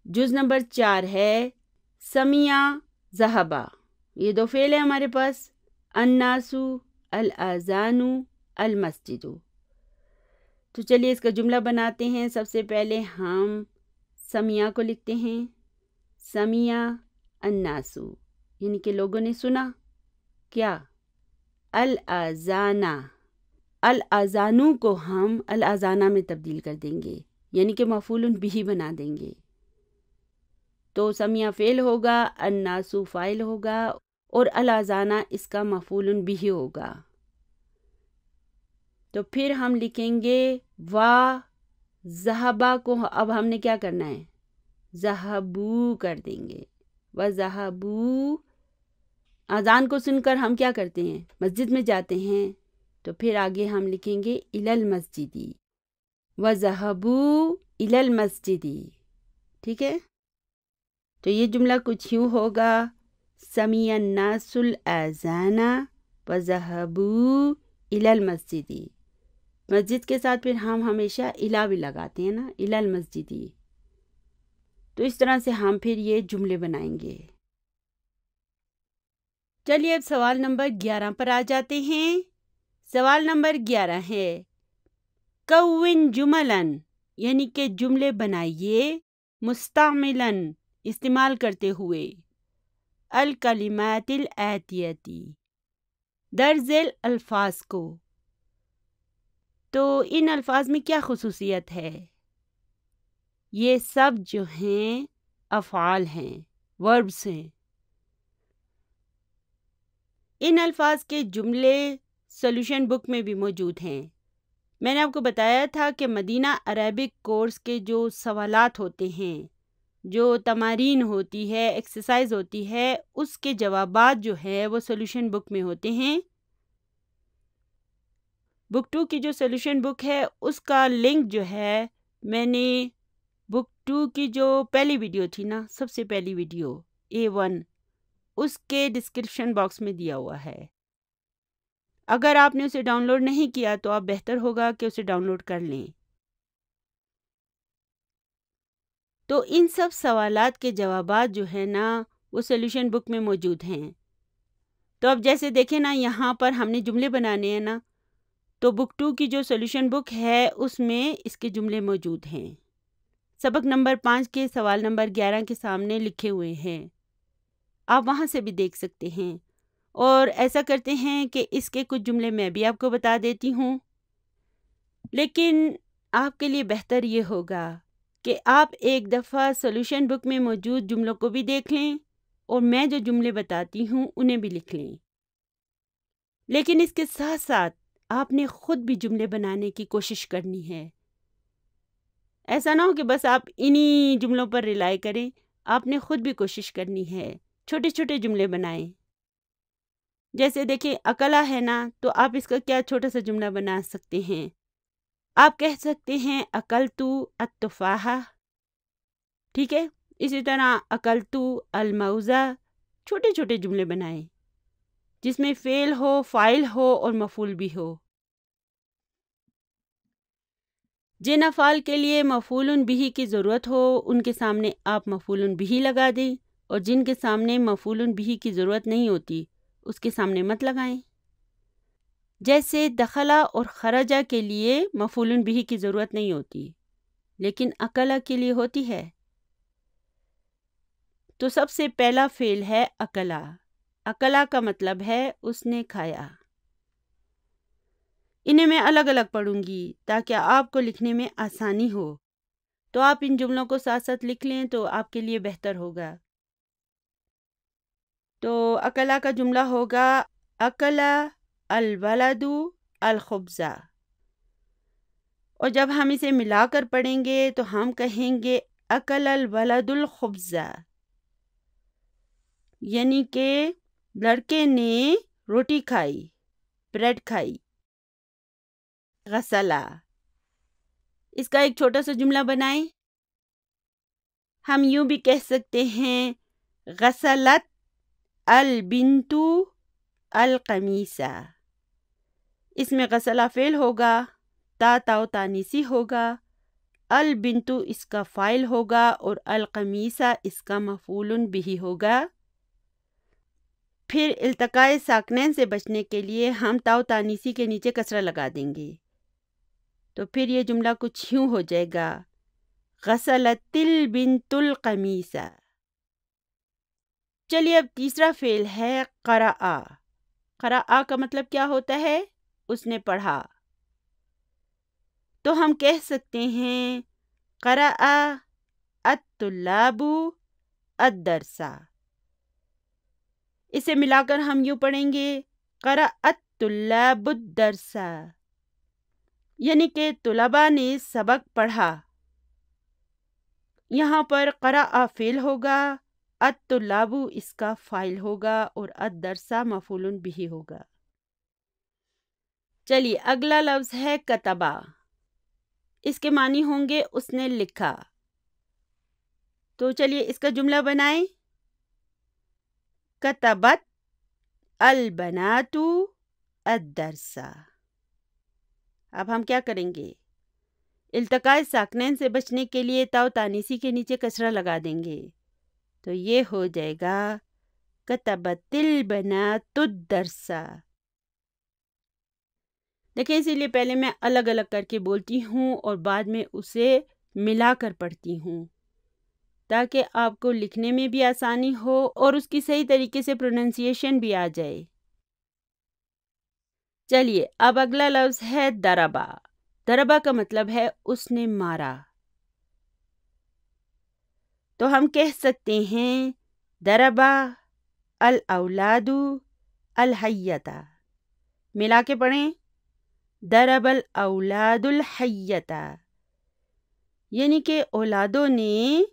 جز نمبر 4 ہے سمیع، ذہبا۔ یہ 2 فعل ہیں ہمارے پاس، الناس، الاذان، المسجد۔ تو چلیے اس کا جملہ بناتے ہیں۔ سب سے پہلے ہم سمیع کو لکھتے ہیں، سمیع الناس، یعنی کہ لوگوں نے سنا کیا؟ الاذان۔ الاذان کو ہم الاذان میں تبدیل کر دیں گے، یعنی کہ مفعول بہ بنا دیں گے۔ تو سمیع فعل ہوگا، الناس فاعل ہوگا اور الاذان اس کا مفعول بہ ہوگا۔ تو پھر ہم لکھیں گے ذہبا کو اب ہم نے کیا کرنا ہے؟ ذہبو کر دیں گے، ذہبو۔ اذان کو سن کر ہم کیا کرتے ہیں؟ مسجد میں جاتے ہیں، تو پھر آگے ہم لکھیں گے الی المسجد، ذہبو الی المسجد، ٹھیک ہے۔ تو یہ جملہ کچھ یوں ہوگا، سمیع الناس الاذان وذهبوا الی المسجد۔ مسجد کے ساتھ پھر ہم ہمیشہ الی بھی لگاتے ہیں نا، الی المسجد۔ تو اس طرح سے ہم پھر یہ جملے بنائیں گے۔ چلیے اب سوال نمبر 11 پر آ جاتے ہیں۔ سوال نمبر 11 ہے کون جملاً، یعنی کہ جملے بنائیے مستعملاً، استعمال کرتے ہوئے، الکلمات الآتیتی، درج ذیل الفاظ کو۔ تو ان الفاظ میں کیا خصوصیت ہے؟ یہ سب جو ہیں افعال ہیں، وربس ہیں۔ ان الفاظ کے جملے سولوشن بک میں بھی موجود ہیں۔ میں نے آپ کو بتایا تھا کہ مدینہ عربک کورس کے جو سوالات ہوتے ہیں، جو تمارین ہوتی ہے، ایکسرسائز ہوتی ہے، اس کے جوابات جو ہے وہ سولوشن بک میں ہوتے ہیں۔ بک 2 کی جو سولوشن بک ہے اس کا لنک جو ہے میں نے بک 2 کی جو پہلی ویڈیو تھی نا، سب سے پہلی ویڈیو A1، اس کے ڈسکرپشن باکس میں دیا ہوا ہے۔ اگر آپ نے اسے ڈاؤن لوڈ نہیں کیا تو آپ بہتر ہوگا کہ اسے ڈاؤن لوڈ کر لیں۔ تو ان سب سوالات کے جوابات جو ہے نا وہ سولوشن بک میں موجود ہیں۔ تو اب جیسے دیکھیں نا، یہاں پر ہم نے جملے بنانے ہیں نا، تو بک 2 کی جو سولوشن بک ہے اس میں اس کے جملے موجود ہیں۔ سبق نمبر 5 کے سوال نمبر 11 کے سامنے لکھے ہوئے ہیں، آپ وہاں سے بھی دیکھ سکتے ہیں۔ اور ایسا کرتے ہیں کہ اس کے کچھ جملے میں بھی آپ کو بتا دیتی ہوں، لیکن آپ کے لیے بہتر یہ ہوگا کہ آپ ایک دفعہ سولوشن بک میں موجود جملوں کو بھی دیکھ لیں اور میں جو جملے بتاتی ہوں انہیں بھی لکھ لیں۔ لیکن اس کے ساتھ ساتھ آپ نے خود بھی جملے بنانے کی کوشش کرنی ہے۔ ایسا نہ ہو کہ بس آپ انہی جملوں پر ریلائی کریں، آپ نے خود بھی کوشش کرنی ہے، چھوٹے چھوٹے جملے بنائیں۔ جیسے دیکھیں اکلا ہے نا، تو آپ اس کا کیا چھوٹا سا جملہ بنا سکتے ہیں؟ آپ کہہ سکتے ہیں اکلتو التفاحہ، ٹھیک ہے؟ اسی طرح اکلتو الموزہ، چھوٹے چھوٹے جملے بنائیں جس میں فعل ہو، فاعل ہو اور مفعول بھی ہو۔ جن افعال کے لیے مفعول بہ کی ضرورت ہو ان کے سامنے آپ مفعول بہ لگا دیں، اور جن کے سامنے مفعول بہ کی ضرورت نہیں ہوتی اس کے سامنے مت لگائیں۔ جیسے دخلا اور خرجہ کے لیے مفعول بہ کی ضرورت نہیں ہوتی، لیکن اکلا کے لیے ہوتی ہے۔ تو سب سے پہلا فعل ہے اکلا۔ اکلا کا مطلب ہے اس نے کھایا۔ انہیں میں الگ الگ پڑھوں گی تاکہ آپ کو لکھنے میں آسانی ہو، تو آپ ان جملوں کو ساتھ ساتھ لکھ لیں تو آپ کے لیے بہتر ہوگا۔ تو اکلا کا جملہ ہوگا اکلا الولد الخبز، اور جب ہم اسے ملا کر پڑھیں گے تو ہم کہیں گے اکل الولد الخبز، یعنی کہ لڑکے نے روٹی کھائی، بریڈ کھائی۔ غسلہ، اس کا ایک چھوٹا سا جملہ بنائیں۔ ہم یوں بھی کہہ سکتے ہیں غسلت البنت القمیص، اس میں غسلہ فعل ہوگا، تاؤ تانیسی ہوگا، البنت اس کا فاعل ہوگا اور القمیص اس کا مفعول بہ ہوگا۔ پھر التقاء ساکنین سے بچنے کے لیے ہم تاؤ تانیسی کے نیچے کسرہ لگا دیں گے، تو پھر یہ جملہ کچھ یوں ہو جائے گا غسلت البنت القمیص۔ چلیے اب تیسرا فعل ہے قرأ۔ قرأ کا مطلب کیا ہوتا ہے؟ اس نے پڑھا۔ تو ہم کہہ سکتے ہیں قرأ الطلاب الدرس۔ اسے ملا کر ہم یوں پڑھیں گے قرأ الطلاب الدرس، یعنی کہ طلباء نے سبق پڑھا۔ یہاں پر قرأ فعل ہوگا، الطلاب اس کا فاعل ہوگا اور الدرس مفعول بہ ہوگا۔ چلیے اگلا لفظ ہے کتبہ۔ اس کے معنی ہوں گے اس نے لکھا۔ تو چلیے اس کا جملہ بنائیں، کتبت البنات الدرس۔ اب ہم کیا کریں گے؟ التقاء ساکنین سے بچنے کے لیے تاؤ تانیسی کے نیچے کسرہ لگا دیں گے، تو یہ ہو جائے گا کتبت البنات الدرس۔ دیکھیں اسی لیے پہلے میں الگ الگ کر کے بولتی ہوں اور بعد میں اسے ملا کر پڑھتی ہوں تاکہ آپ کو لکھنے میں بھی آسانی ہو اور اس کی صحیح طریقے سے پروننسیشن بھی آ جائے۔ چلیے اب اگلا لفظ ہے ضربہ۔ ضربہ کا مطلب ہے اس نے مارا۔ تو ہم کہہ سکتے ہیں ضربہ الاولاد الحیتا، ملا کے پڑھیں ضرب الاولاد الحیتا، یعنی کہ اولادوں نے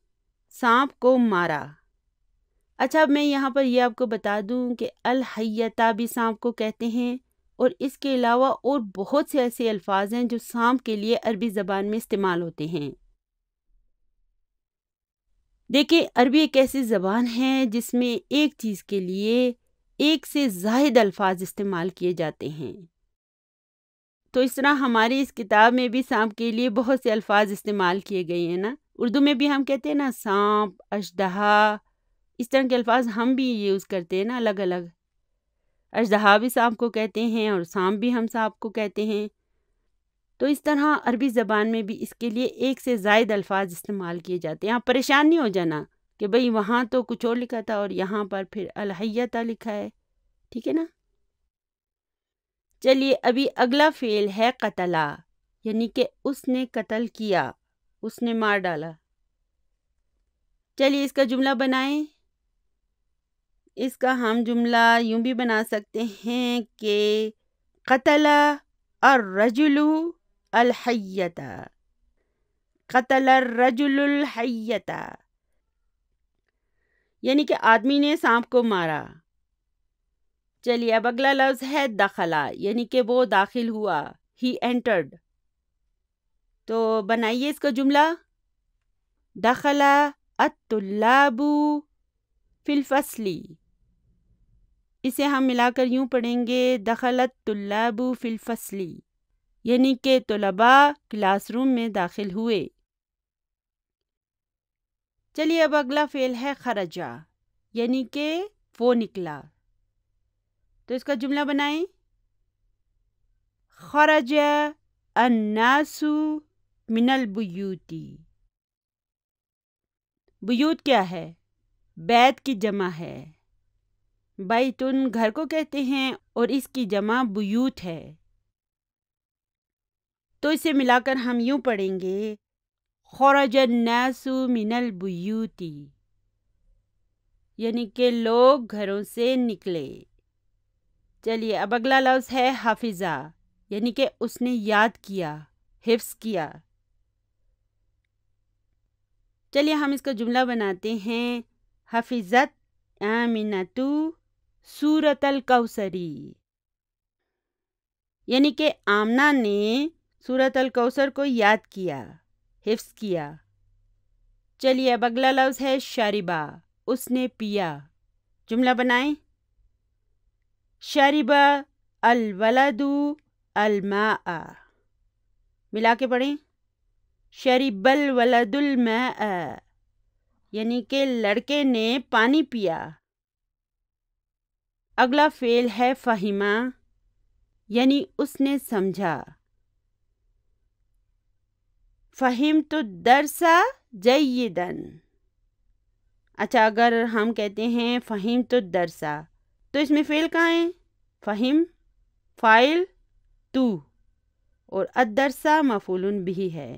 سانپ کو مارا۔ اچھا، اب میں یہاں پر یہ آپ کو بتا دوں کہ الحیتا بھی سانپ کو کہتے ہیں، اور اس کے علاوہ اور بہت سے ایسے الفاظ ہیں جو سانپ کے لیے عربی زبان میں استعمال ہوتے ہیں۔ دیکھیں، عربی ایک ایسی زبان ہے جس میں ایک چیز کے لیے ایک سے زائد الفاظ استعمال کیے جاتے ہیں۔ تو اس طرح ہماری اس کتاب میں بھی سانپ کے لیے بہت سے الفاظ استعمال کیے گئے ہیں نا۔ اردو میں بھی ہم کہتے ہیں نا سانپ، اژدہا، اس طرح کے الفاظ ہم بھی یوز کرتے ہیں نا الگ الگ۔ اژدہا بھی سانپ کو کہتے ہیں اور سانپ بھی ہم سانپ کو کہتے ہیں۔ تو اس طرح عربی زبان میں بھی اس کے لیے ایک سے زائد الفاظ استعمال کیے جاتے ہیں۔ آپ پریشان نہیں ہو جانا کہ بھئی وہاں تو کچھ اور لکھا تھا اور یہاں پر پھر الحیتا لکھا ہے، ٹھیک ہے نا۔ چلیے، ابھی اگلا فعل ہے قتلا، یعنی کہ اس نے قتل کیا، اس نے مار ڈالا۔ چلیے اس کا جملہ بنائیں۔ اس کا ہم جملہ یوں بھی بنا سکتے ہیں کہ قتل الرجل الحیتا، قتل الرجل الحیتا، یعنی کہ آدمی نے سانپ کو مارا۔ چلیے اب اگلا لفظ ہے دخلا، یعنی کہ وہ داخل ہوا، ہی انٹرڈ۔ تو بنائیے اس کا جملہ، دخل الطلاب فی الفصل، اسے ہم ملا کر یوں پڑھیں گے دخل الطلاب فی الفصل، یعنی کہ طلباء کلاس روم میں داخل ہوئے۔ چلیے اب اگلا فعل ہے خرجا، یعنی کہ وہ نکلا۔ تو اس کا جملہ بنائیں، خرج الناس من البیوت۔ بیوت کیا ہے؟ بیت کی جمع ہے، بیتن گھر کو کہتے ہیں اور اس کی جمع بیوت ہے۔ تو اسے ملا کر ہم یوں پڑھیں گے خرج الناس من البیوت، یعنی کہ لوگ گھروں سے نکلے۔ چلیے اب اگلا لفظ ہے حافظہ، یعنی کہ اس نے یاد کیا، حفظ کیا۔ چلیے ہم اس کا جملہ بناتے ہیں، حفظت آمنۃ سورۃ الکوثر، یعنی کہ آمنہ نے سورۃ الکوثر کو یاد کیا، حفظ کیا۔ چلیے اب اگلا لفظ ہے شاربہ، اس نے پیا۔ جملہ بنائیں، شرب الولد الماء، ملا کے پڑھیں، شرب الولد الماء، یعنی کہ لڑکے نے پانی پیا۔ اگلا فعل ہے فہمہ، یعنی اس نے سمجھا۔ فہمت الدرس جیداً۔ اچھا، اگر ہم کہتے ہیں فہمت الدرس تو اس میں فعل کہاں ہے؟ فہم فاعل تو، اور الدرس مفعول بھی ہے،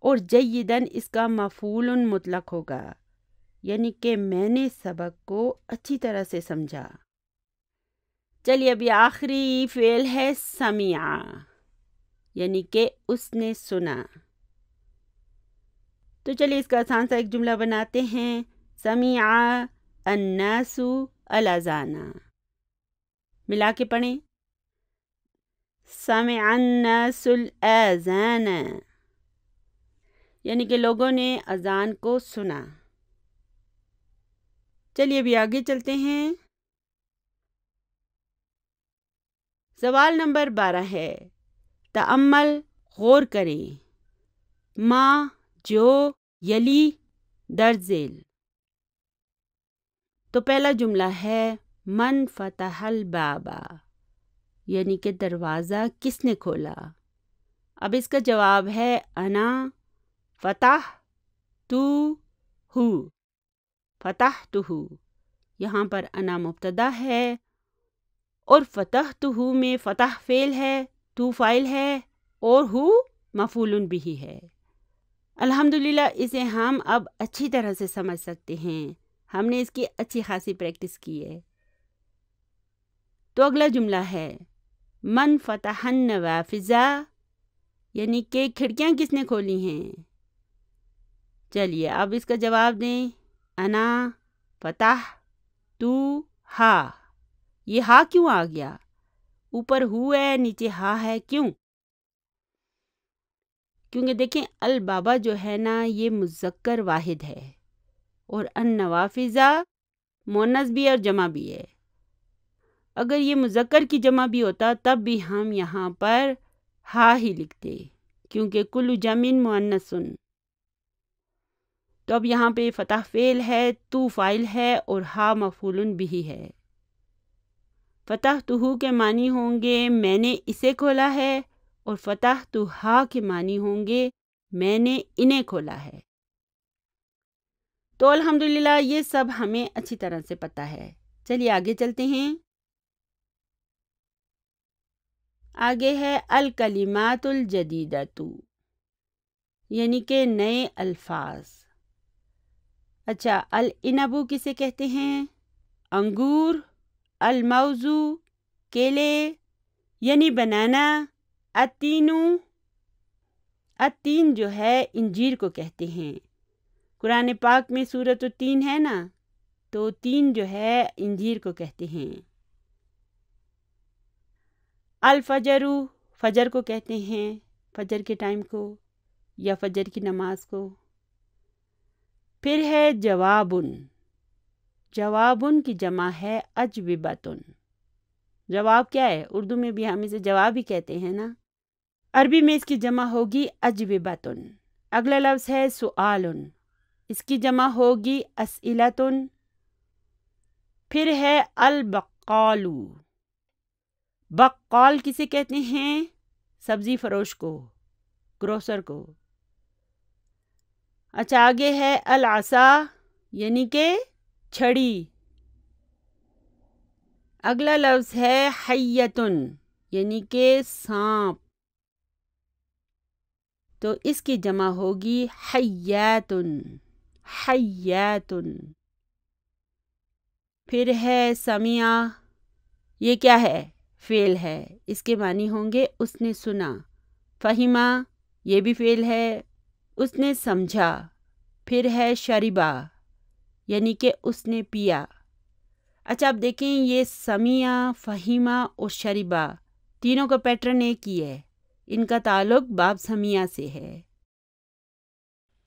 اور جیداً اس کا مفعول مطلق ہوگا، یعنی کہ میں نے سبق کو اچھی طرح سے سمجھا۔ چلیے ابھی آخری فعل ہے سمع، یعنی کہ اس نے سنا۔ تو چلیے اس کا آسان سا ایک جملہ بناتے ہیں، سمع الناس الاذان، ملا کے پڑھیں، سمع الناس الاذان، یعنی کہ لوگوں نے اذان کو سنا۔ چلیے ابھی آگے چلتے ہیں۔ سوال نمبر 12 ہے، تأمل، غور کریں، ما جو یلی درج ذیل۔ تو پہلا جملہ ہے من فتح الباب، یعنی کہ دروازہ کس نے کھولا۔ اب اس کا جواب ہے انا فتح تو ہو، فتح تو ہو، یہاں پر انا مبتدا ہے اور فتح تو ہو میں فتح فعل ہے، تو فاعل ہے اور ہو مفعول بھی ہے۔ الحمدللہ اسے ہم اب اچھی طرح سے سمجھ سکتے ہیں، ہم نے اس کی اچھی خاصی پریکٹس کی ہے۔ تو اگلا جملہ ہے من فتح النوافذ، یعنی کہ کھڑکیاں کس نے کھولی ہیں؟ چلیے اب اس کا جواب دیں. انا فتح تو ہا. یہ ہا کیوں آ گیا؟ اوپر ہو ہے نیچے ہا ہے، کیوں؟ کیونکہ دیکھیں البابا جو ہے نا یہ مذکر واحد ہے اور النوافذ مؤنث بھی ہے اور جمع بھی ہے. اگر یہ مذکر کی جمع بھی ہوتا تب بھی ہم یہاں پر ہا ہی لکھتے، کیونکہ کل جمع مؤنث. تو اب یہاں پہ فتح فعل ہے، تو فاعل ہے اور ہا مفعول بھی ہے. فتح تو کے معنی ہوں گے میں نے اسے کھولا ہے، اور فتح تو ہا کے معنی ہوں گے میں نے انہیں کھولا ہے. تو الحمدللہ یہ سب ہمیں اچھی طرح سے پتہ ہے. چلیے آگے چلتے ہیں. آگے ہے الکلمات الجدیدۃ، یعنی کہ نئے الفاظ. اچھا، العنب کسے کہتے ہیں؟ انگور. الموز کیلے یعنی بنانا. التین، التین جو ہے انجیر کو کہتے ہیں. قرآن پاک میں سورۃ التین ہے نا، تو تین جو ہے انجیر کو کہتے ہیں. الفجر، فجر کو کہتے ہیں، فجر کے ٹائم کو یا فجر کی نماز کو. پھر ہے جوابن، جوابن کی جمع ہے اجوبتن. جواب کیا ہے؟ اردو میں بھی ہم اسے جواب ہی کہتے ہیں نا، عربی میں اس کی جمع ہوگی اجوبتن. اگلا لفظ ہے سؤالن، اس کی جمع ہوگی اسئلتن. پھر ہے البقال، بقال کسے کہتے ہیں؟ سبزی فروش کو، گروسر کو. اچھا آگے ہے العصا، یعنی کہ چھڑی. اگلا لفظ ہے حیتن، یعنی کہ سانپ. تو اس کی جمع ہوگی حیاتن، حیاتن. پھر ہے سمع، یہ کیا ہے؟ فعل ہے، اس کے معنی ہوں گے اس نے سنا. فہمہ، یہ بھی فعل ہے، اس نے سمجھا. پھر ہے شربا، یعنی کہ اس نے پیا. اچھا اب دیکھیں یہ سمع، فہمہ اور شربا تینوں کا پیٹرن ایک ہی ہے، ان کا تعلق باب سمیہ سے ہے.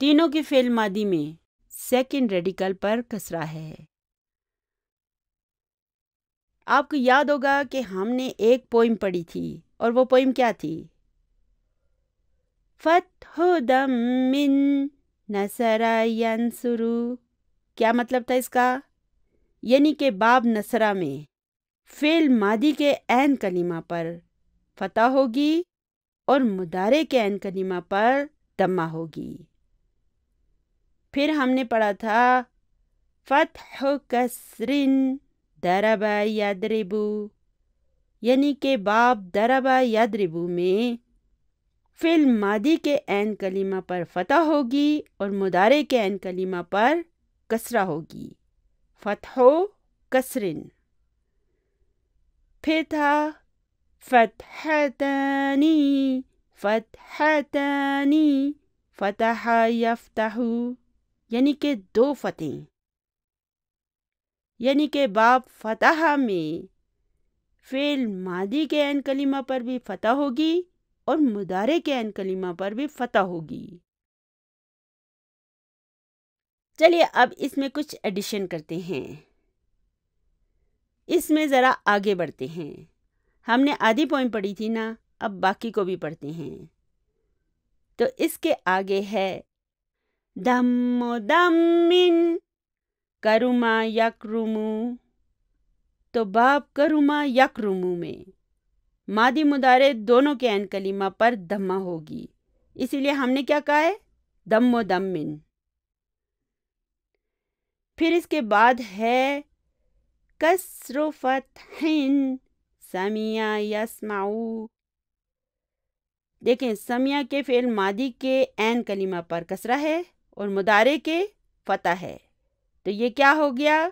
تینوں کے فعل ماضی میں سیکنڈ ریڈیکل پر کسرہ ہے. آپ کو یاد ہوگا کہ ہم نے ایک پوئم پڑھی تھی، اور وہ پوئم کیا تھی؟ فتح دم من نصر ینصر. کیا مطلب تھا اس کا؟ یعنی کہ باب نصرہ میں فعل ماضی کے عین کلمہ پر فتح ہوگی اور مضارع کے عین کلمہ پر دمہ ہوگی. پھر ہم نے پڑھا تھا فتح کسر ضرب یضرب، یعنی کہ باب ضرب یضرب میں فعل ماضی کے عین کلمہ پر فتح ہوگی اور مضارع کے عین کلمہ پر کسرہ ہوگی، فتح و کسرن. پھر تھا فتحتانی، فتحتانی فتح یفتح، یعنی کہ دو فتحیں. یعنی کہ باب فتح میں فعل ماضی کے عین کلمہ پر بھی فتح ہوگی اور مضارع کے عین کلمہ پر بھی فتح ہوگی. چلیے اب اس میں کچھ ایڈیشن کرتے ہیں، اس میں ذرا آگے بڑھتے ہیں. ہم نے آدھی پوئم پڑھی تھی نا، اب باقی کو بھی پڑھتے ہیں. تو اس کے آگے ہے دم و دمن کرما یکرمو. تو باب کرما یکرمو میں ماضی مضارع دونوں کے عین کلمہ پر دمہ ہوگی، اسی لیے ہم نے کیا کہا ہے؟ دم و دمن. پھر اس کے بعد ہے کسر فتح سمع یسمع. دیکھیں سمع کے فعل ماضی کے عین کلمہ پر کسرہ ہے اور مضارع کے فتح ہے، تو یہ کیا ہو گیا؟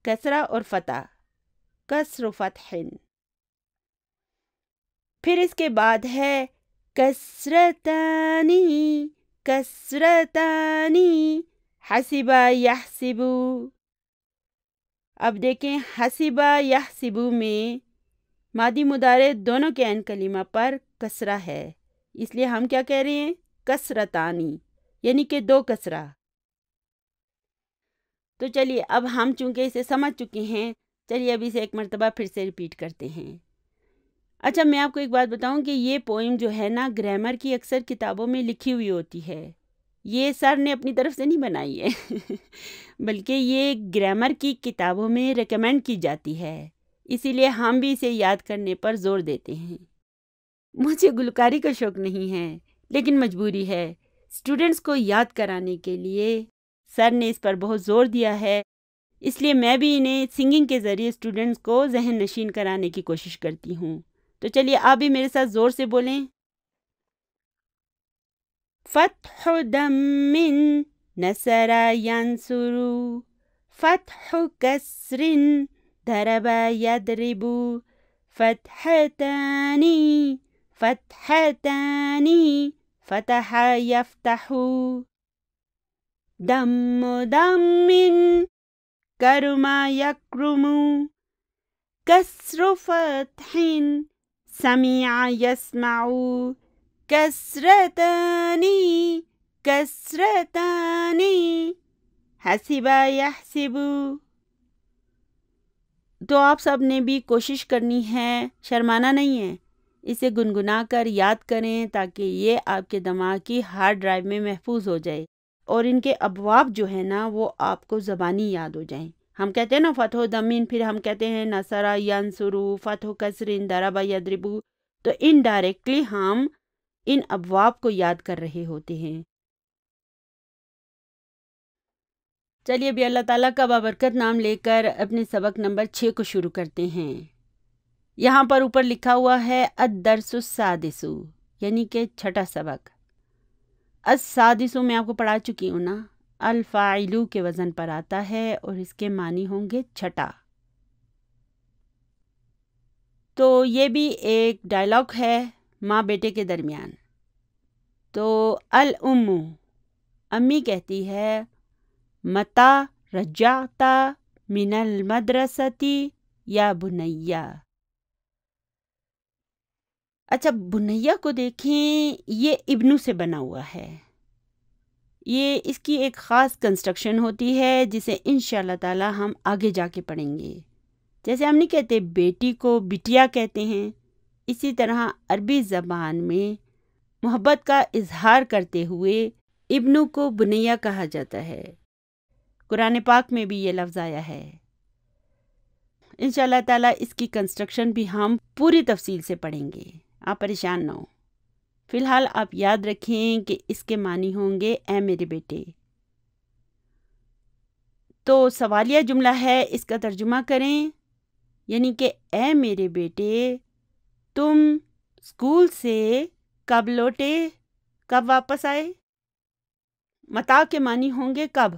کسرہ اور فتح. کسر فتح. پھر اس کے بعد ہے کسرتانی، کسرتانی، حسبا یحسبو. اب دیکھیں حسبا یحسبو میں ماضی مضارع دونوں کے عین کلمہ پر کسرہ ہے، اس لیے ہم کیا کہہ رہے ہیں؟ کسرتانی، یعنی کہ 2 کسرہ. تو چلیے اب ہم چونکہ اسے سمجھ چکے ہیں، چلیے اب اسے ایک مرتبہ پھر سے ریپیٹ کرتے ہیں. اچھا میں آپ کو ایک بات بتاؤں کہ یہ پوئم جو ہے نا گرامر کی اکثر کتابوں میں لکھی ہوئی ہوتی ہے. یہ سر نے اپنی طرف سے نہیں بنائی ہے بلکہ یہ گرامر کی کتابوں میں ریکمینڈ کی جاتی ہے، اسی لیے ہم بھی اسے یاد کرنے پر زور دیتے ہیں. مجھے گلوکاری کا شوق نہیں ہے لیکن مجبوری ہے، اسٹوڈنٹس کو یاد کرانے کے لیے سر نے اس پر بہت زور دیا ہے، اس لیے میں بھی انہیں سنگنگ کے ذریعے اسٹوڈنٹس کو ذہن نشین کرانے کی کوشش کرتی ہوں. تو چلیے آپ بھی میرے ساتھ زور سے بولیں. فتح دم نصر ینصر، فتح کسر ضرب یضرب، فتحتانی فتحتانی فتح یفتح، دم دم کرم یکرم، کسر فتح سمع یسمع، کسرتانی کسرتانی حسب یحسب. تو آپ سب نے بھی کوشش کرنی ہے، شرمانا نہیں ہے، اسے گنگنا کر یاد کریں تاکہ یہ آپ کے دماغ کی ہارڈ ڈرائیو میں محفوظ ہو جائے اور ان کے ابواب جو ہے نا وہ آپ کو زبانی یاد ہو جائیں. ہم کہتے ہیں نا فتح دمین، پھر ہم کہتے ہیں نصر ینصر، فتح کسر ضرب یضرب، تو انڈائریکٹلی ہم ان ابواب کو یاد کر رہے ہوتے ہیں. چلیے ابھی اللہ تعالیٰ کا بابرکت نام لے کر اپنے سبق نمبر 6 کو شروع کرتے ہیں. یہاں پر اوپر لکھا ہوا ہے الدرس السادس، یعنی کہ 6واں سبق. السادس میں آپ کو پڑھا چکی ہوں نا، الفاعلو کے وزن پر آتا ہے اور اس کے معنی ہوں گے 6. تو یہ بھی ایک ڈائلاگ ہے ماں بیٹے کے درمیان. تو الام، امی کہتی ہے متا رجعت من المدرستی یا بنیا. اچھا بنیا کو دیکھیں، یہ ابنو سے بنا ہوا ہے. یہ اس کی ایک خاص کنسٹرکشن ہوتی ہے جسے انشاءاللہ تعالی ہم آگے جا کے پڑھیں گے. جیسے ہم نہیں کہتے بیٹی کو بٹیا کہتے ہیں، اسی طرح عربی زبان میں محبت کا اظہار کرتے ہوئے ابنو کو بنیا کہا جاتا ہے. قرآن پاک میں بھی یہ لفظ آیا ہے. انشاءاللہ تعالی اس کی کنسٹرکشن بھی ہم پوری تفصیل سے پڑھیں گے، آپ پریشان نہ ہوں. فی الحال آپ یاد رکھیں کہ اس کے معنی ہوں گے اے میرے بیٹے. تو سوالیہ جملہ ہے، اس کا ترجمہ کریں، یعنی کہ اے میرے بیٹے تم اسکول سے کب لوٹے، کب واپس آئے. متا کے معنی ہوں گے کب.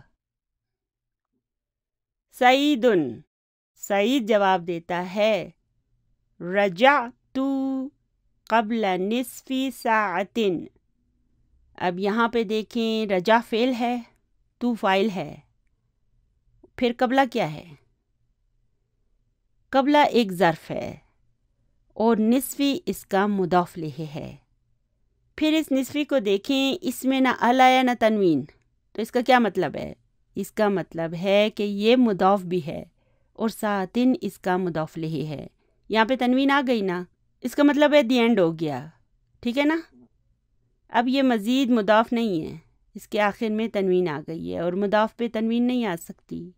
سعیدن، سعید جواب دیتا ہے رجعت قبل نصف ساعت. اب یہاں پہ دیکھیں رجع فعل ہے، تو فاعل ہے، پھر قبلہ کیا ہے؟ قبلہ ایک ظرف ہے اور نصفی اس کا مضاف الیہ ہے. پھر اس نصفی کو دیکھیں، اس میں نہ ال آیا نہ تنوین، تو اس کا کیا مطلب ہے؟ اس کا مطلب ہے کہ یہ مضاف بھی ہے اور ساعتن اس کا مضاف الیہ ہے. یہاں پہ تنوین آ گئی نا، اس کا مطلب ہے دی اینڈ ہو گیا، ٹھیک ہے نا. اب یہ مزید مضاف نہیں ہے، اس کے آخر میں تنوین آ گئی ہے اور مضاف پہ تنوین نہیں آ سکتی.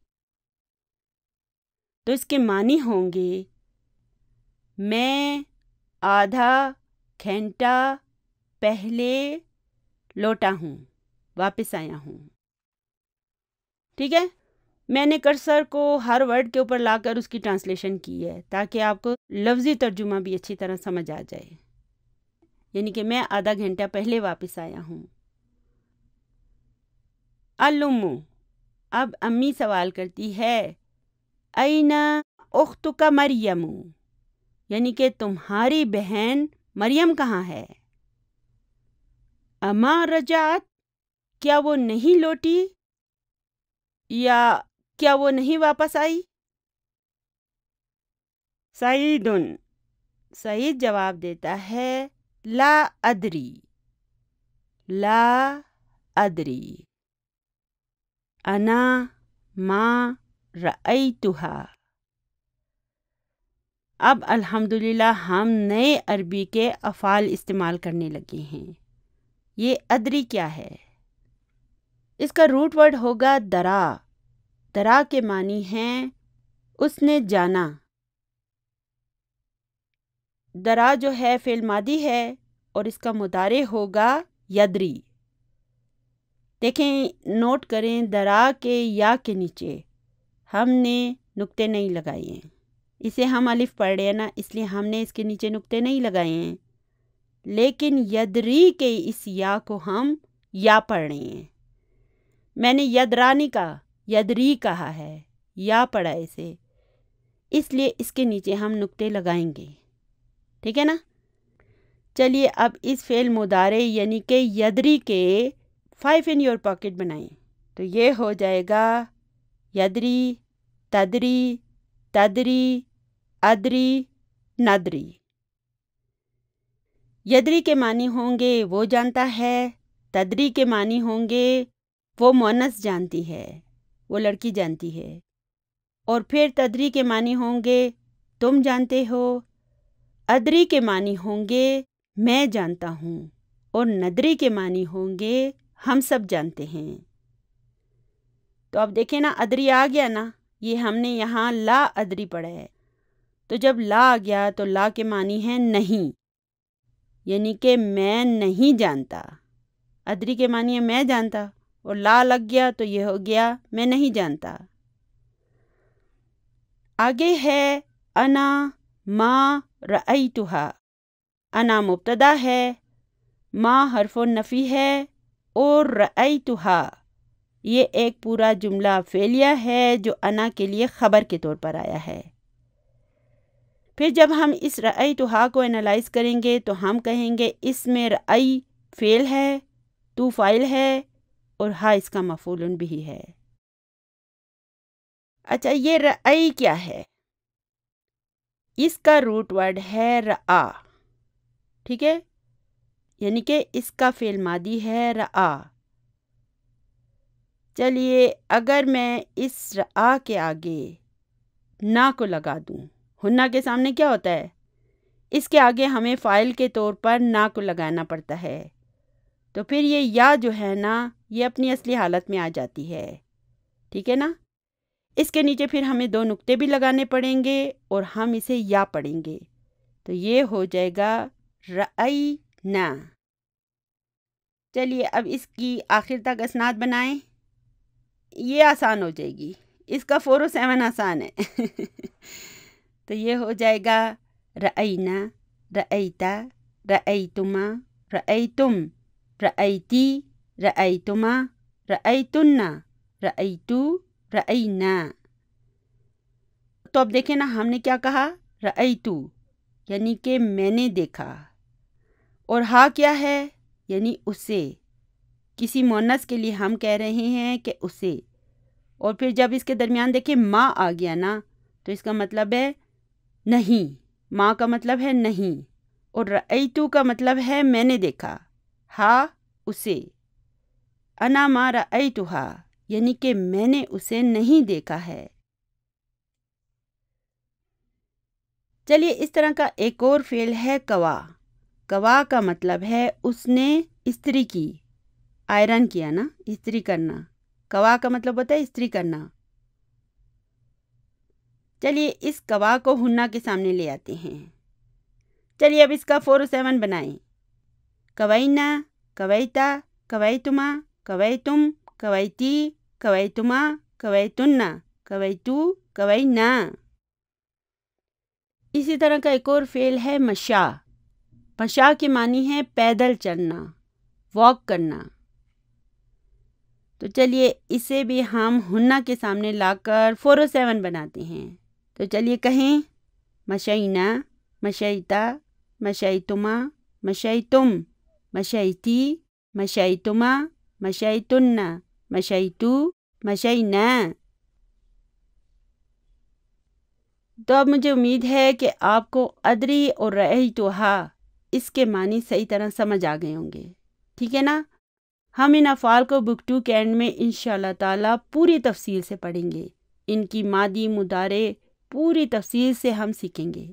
تو اس کے معنی ہوں گے میں آدھا گھنٹہ پہلے لوٹا ہوں، واپس آیا ہوں. ٹھیک ہے، میں نے کرسر کو ہر ورڈ کے اوپر لا کر اس کی ٹرانسلیشن کی ہے تاکہ آپ کو لفظی ترجمہ بھی اچھی طرح سمجھ آ جائے. یعنی کہ میں آدھا گھنٹہ پہلے واپس آیا ہوں. الام، اب امی سوال کرتی ہے اینا اختک مریم، یعنی کہ تمہاری بہن مریم کہاں ہے؟ اما رجعت، کیا وہ نہیں لوٹی یا کیا وہ نہیں واپس آئی؟ سعید، سعید جواب دیتا ہے لا ادری، لا ادری، انا ما رأیتها۔ اب الحمدللہ ہم نئے عربی کے افعال استعمال کرنے لگے ہیں۔ یہ ادری کیا ہے؟ اس کا روٹ ورڈ ہوگا درا۔ درا کے معنی ہیں اس نے جانا۔ درا جو ہے فعل ماضی ہے اور اس کا مضارع ہوگا یدری۔ دیکھیں، نوٹ کریں، درا کے یا کے نیچے ہم نے نقطے نہیں لگائے ہیں۔ اسے ہم الف پڑھ رہے ہیں نا، اس لیے ہم نے اس کے نیچے نقطے نہیں لگائے ہیں، لیکن یدری کے اس یا کو ہم یا پڑھ رہے ہیں۔ میں نے یدرا نہیں کہا، یدری کہا ہے، یا پڑھا اسے، اس لیے اس کے نیچے ہم نقطے لگائیں گے، ٹھیک ہے نا؟ چلیے اب اس فعل مضارع یعنی کہ یدری کے 5 in your pocket بنائیں۔ تو یہ ہو جائے گا یدری، تدری، تدری، ادری، ندری۔ یدری کے معنی ہوں گے وہ جانتا ہے، تدری کے معنی ہوں گے وہ مؤنث جانتی ہے، وہ لڑکی جانتی ہے، اور پھر تدری کے معنی ہوں گے تم جانتے ہو، ادری کے معنی ہوں گے میں جانتا ہوں، اور ندری کے معنی ہوں گے ہم سب جانتے ہیں۔ تو اب دیکھیں نا، ادری آ گیا نا، یہ ہم نے یہاں لا ادری پڑھا ہے، تو جب لا آ گیا تو لا کے معنی ہے نہیں، یعنی کہ میں نہیں جانتا۔ ادری کے معنی ہے میں جانتا، اور لا لگ گیا تو یہ ہو گیا میں نہیں جانتا۔ آگے ہے انا ما رأیتها۔ انا مبتدا ہے، ما حرف النفی ہے، اور رأیتها یہ ایک پورا جملہ فعلیہ ہے جو انا کے لیے خبر کے طور پر آیا ہے۔ پھر جب ہم اس رأیتها کو انالائز کریں گے تو ہم کہیں گے اس میں رأی فعل ہے، تو فاعل ہے، اور ہا اس کا مفعول بھی ہے۔ اچھا، یہ رأی کیا ہے؟ اس کا روٹ ورڈ ہے رآ، ٹھیک ہے، یعنی کہ اس کا فعل ماضی ہے رآ۔ چلیے اگر میں اس رآ کے آگے نا کو لگا دوں، ہنہ کے سامنے کیا ہوتا ہے؟ اس کے آگے ہمیں فاعل کے طور پر نا کو لگانا پڑتا ہے، تو پھر یہ یا جو ہے نا یہ اپنی اصلی حالت میں آ جاتی ہے، ٹھیک ہے نا؟ اس کے نیچے پھر ہمیں 2 نقطے بھی لگانے پڑیں گے اور ہم اسے یا پڑھیں گے، تو یہ ہو جائے گا رأینا۔ چلیے اب اس کی آخر تک اسناد بنائیں، یہ آسان ہو جائے گی، اس کا 4 و 7 آسان ہے۔ تو یہ ہو جائے گا رأینا، رأیتا، رأیتما، رأیتم، رأیتی، رأیتما، رأیتن، رأیتو، رأینا۔ تو اب دیکھیں نا، ہم نے کیا کہا؟ رأیتو یعنی کہ میں نے دیکھا، اور ہا کیا ہے؟ یعنی اسے، کسی مؤنث کے لیے ہم کہہ رہے ہیں کہ اسے، اور پھر جب اس کے درمیان دیکھیں ما آ گیا نا تو اس کا مطلب ہے نہیں، ما کا مطلب ہے نہیں، اور رأیتو کا مطلب ہے میں نے دیکھا، ہا اسے، انا ما رأیتها یعنی کہ میں نے اسے نہیں دیکھا ہے۔ چلیے اس طرح کا ایک اور فعل ہے کوا۔ کوا کا مطلب ہے اس نے استری کی، آئرن کیا نا، استری کرنا۔ کوا کا مطلب ہوتا ہے استری کرنا۔ چلیے اس کوا کو ہنہ کے سامنے لے آتے ہیں۔ چلیے اب اس کا 4 و 7 بنائیں۔ کوینا، کویتا، کویتما، کویتم، کویتی، کویتما، کویتن، کویتو، کوینا۔ اسی طرح کا ایک اور فعل ہے مشا۔ مشا کے معنی ہے پیدل چلنا، واک کرنا۔ تو چلیے اسے بھی ہم ہنہ کے سامنے لا کر 4 و 7 بناتے ہیں۔ تو تو چلیے کہیں، مشینا، مشیتا، مشیتما، مشیتم، مشیتی، مشیتما، مشیتن، مشیتو، مشینا۔ تو اب مجھے امید ہے کہ آپ کو ادری اور رأیتھا اس کے معنی صحیح طرح سمجھ آ گئے ہوں گے، ٹھیک ہے نا؟ ہم ان افعال کو بک 2 کے اینڈ میں انشاءاللہ تعالیٰ پوری تفصیل سے پڑھیں گے، ان کی ماضی مضارع پوری تفصیل سے ہم سیکھیں گے۔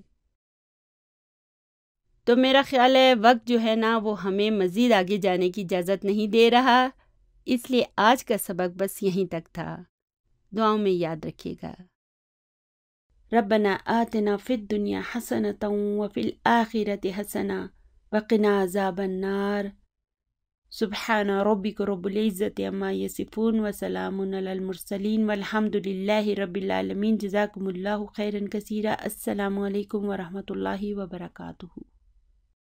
تو میرا خیال ہے وقت جو ہے نا وہ ہمیں مزید آگے جانے کی اجازت نہیں دے رہا، اس لیے آج کا سبق بس یہیں تک تھا۔ دعاؤں میں یاد رکھیے گا۔ ربنا آتنا فی الدنیا حسنۃ وفی الآخرۃ حسنۃ وقنا عذاب النار۔ سبحان ربک رب العزۃ عما یصفون وسلام علی المرسلین والحمد للہ رب العالمین۔ جزاکم اللہ خیرا کثیرا۔ السلام علیکم ورحمۃ اللہ وبرکاتہ۔